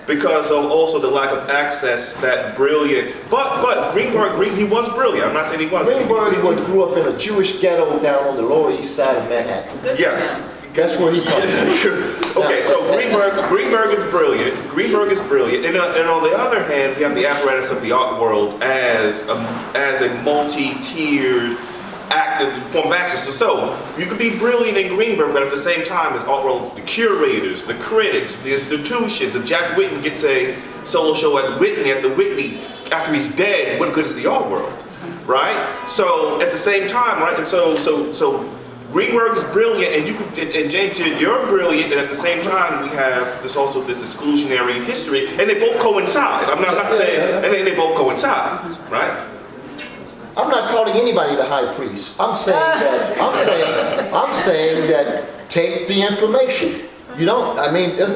because of also the lack of access that brilliant. But Greenberg, he was brilliant. I'm not saying he wasn't. Greenberg grew up in a Jewish ghetto down on the Lower East Side of Manhattan. Yes. That's where he comes from. Okay, so Greenberg is brilliant. Greenberg is brilliant, and on the other hand, we have the apparatus of the art world as a multi-tiered active form of access. So you could be brilliant in Greenberg, but at the same time, as art world, the curators, the critics, the institutions. If Jack Whitten gets a solo show at the Whitney after he's dead, what good is the art world, right? So at the same time, right? And so Greenberg is brilliant, and James, you're brilliant, and at the same time, we have this exclusionary history, and they both coincide. I'm not saying, and they both coincide, right? I'm not calling anybody the high priest. I'm saying that take the information. You don't, I mean, you're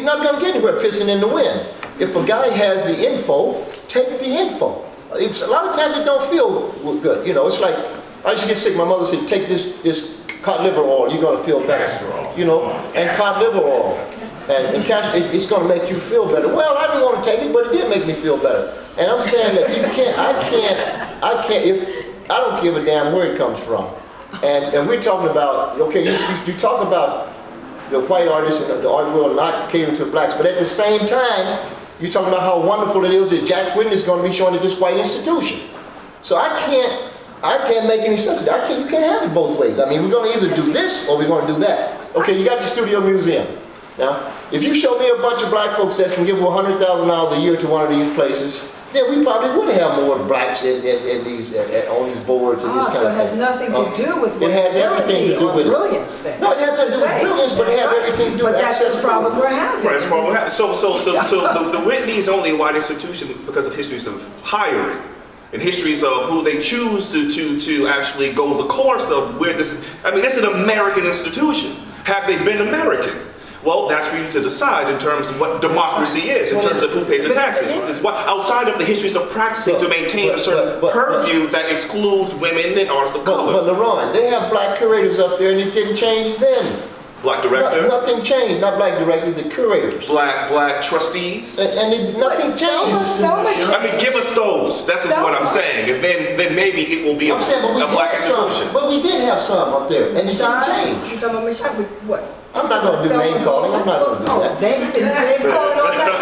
not gonna get anywhere pissing in the wind. If a guy has the info, take the info. A lot of times it don't feel good. You know, it's like, I used to get sick. My mother said, take this cod liver oil, you're gonna feel better. You know, and cod liver oil. And it's gonna make you feel better. Well, I didn't want to take it, but it did make me feel better. And I'm saying that I don't give a damn where it comes from. And we're talking about, okay, you talk about the white artists and the art world not catering to blacks, but at the same time, you're talking about how wonderful it is that Jack Whitten is gonna be showing at this white institution. So I can't make any sense of that. You can't have it both ways. I mean, we're going to either do this or we're going to do that. Okay, you got the Studio Museum. Now, if you show me a bunch of black folks that can give $100,000 a year to one of these places, then we probably would have more blacks on these boards and this kind So of it has thing. nothing to do with It has everything to do with brilliance then. No, it has nothing to do with brilliance, but it has everything to do with But that's the accessibility. problem we're having. Right, that's the problem we have. So the Whitney is only a white institution because of histories of hiring. And histories of who they choose to actually go the course of where this is. I mean, it's an American institution. Have they been American? Well, that's for you to decide in terms of what democracy is, in terms of who pays the taxes. Outside of the histories of practicing to maintain a certain purview that excludes women and artists of color. But Leronn, they have black curators up there and it didn't change then. Black director, Nothing changed. Not black directors, the curators. black trustees. Nothing changed. I mean, give us those. That's just what I'm saying. And then maybe it will be a I'm saying, but we black had some. institution. But we did have some up there, and it didn't change. You talking about Michelle? What? I'm not going to do name calling. I'm not going to do that. Name calling on that.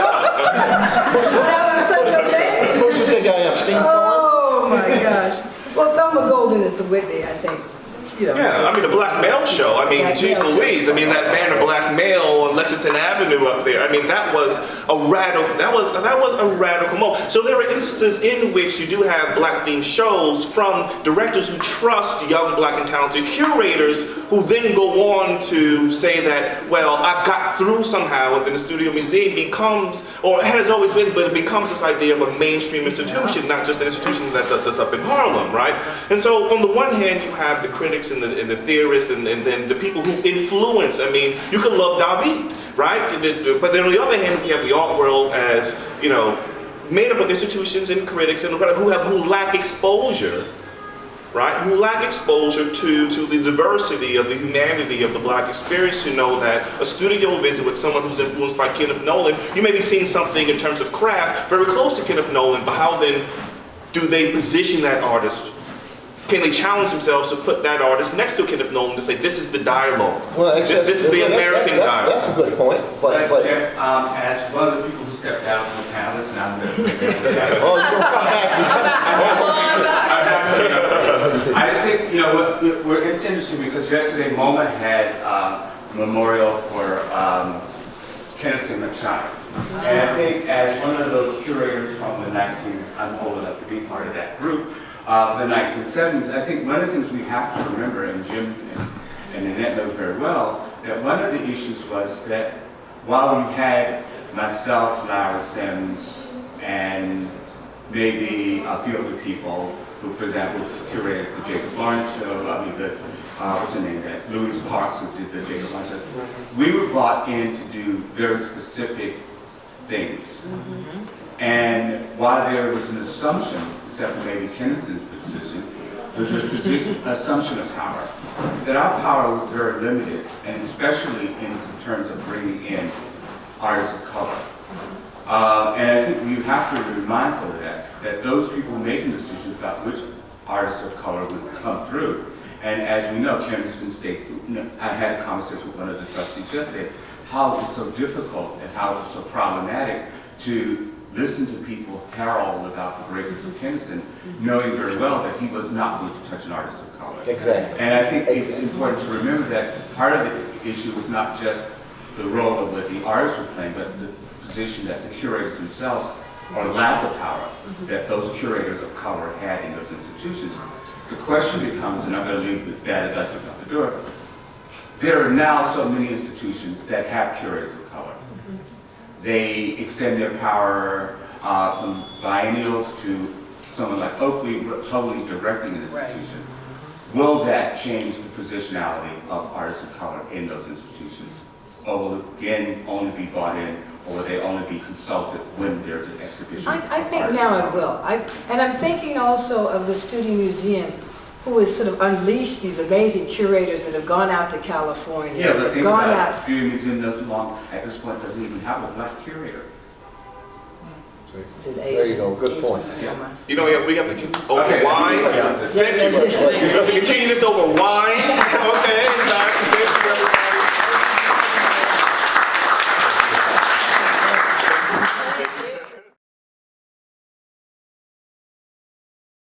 All of a sudden, your name. Who do you think I am, Steve Cohen? Oh my gosh. Well, Thelma Golden at the Whitney, I think. You know, Yeah, I mean the Black Male Show. I mean, Black geez Male Louise. I mean that band of Black Male on Lexington Avenue up there. I mean that was a radical. That was a radical moment. So there are instances in which you do have black themed shows from directors who trust young black and talented curators, who then go on to say that, well, I've got through somehow, and then the Studio Museum becomes, or has always been, but it becomes this idea of a mainstream institution, not just an institution that's just up in Harlem, right? And so on the one hand, you have the critics and the theorists and then the people who influence. I mean, you can love David, right? But then on the other hand, we have the art world as, you know, made up of institutions and critics and who lack exposure, right? Who lack exposure to the diversity of the humanity of the black experience, who know that a studio visit with someone who's influenced by Kenneth Nolan, you may be seeing something in terms of craft very close to Kenneth Nolan, but how then do they position that artist? Can they challenge themselves to put that artist next to Kenneth Nolan to say, this is the dialogue. Well, this is the American dialogue. That's a good point. But Jeff, as one of the people who stepped out from the panelists, and I'm going to oh, you're gonna come back. I just think, you know, it's interesting because yesterday MoMA had a memorial for Keniston and shine. And I think as one of those curators from the I'm old enough to be part of that group, the 1970s, I think one of the things we have to remember, and Jim and Nanette knows very well, that one of the issues was that while we had myself, Lara Sims, and maybe a few other people who, for example, curated the Jacob Lawrence show, I mean, what's her name, that Louise Parks, who did the Jacob Lawrence show, we were brought in to do very specific things. And while there was an assumption, except for maybe Keniston's position, was an assumption of power, that our power was very limited, and especially in terms of bringing in artists of color. And I think you have to be mindful of that those people making decisions about which artists of color would come through. And as we know, Keniston State, I had a conversation with one of the trustees yesterday, how it's so difficult and how it's so problematic to listen to people herald about the breakers of Keniston, knowing very well that he was not going to touch an artist of color. Exactly. And I think it's important to remember that part of the issue was not just the role of what the artists were playing, but the position that the curators themselves, or lack of power, that those curators of color had in those institutions. The question becomes, and I'm going to leave with that as I step out the door, there are now so many institutions that have curators of color. They extend their power from biennials to someone like Oakley, totally directing an institution. Will that change the positionality of artists of color in those institutions? Or will it again only be brought in, or will they only be consulted when there's an exhibition? I think now it will. And I'm thinking also of the Studio Museum, who has sort of unleashed these amazing curators that have gone out to California. Yeah, but think gone about out. it. Studio Museum doesn't belong, at this point, doesn't even have a black curator. There you go, good point. You know, yeah, we have to keep over wine. Yeah. Thank you. We have to continue this over wine. Okay.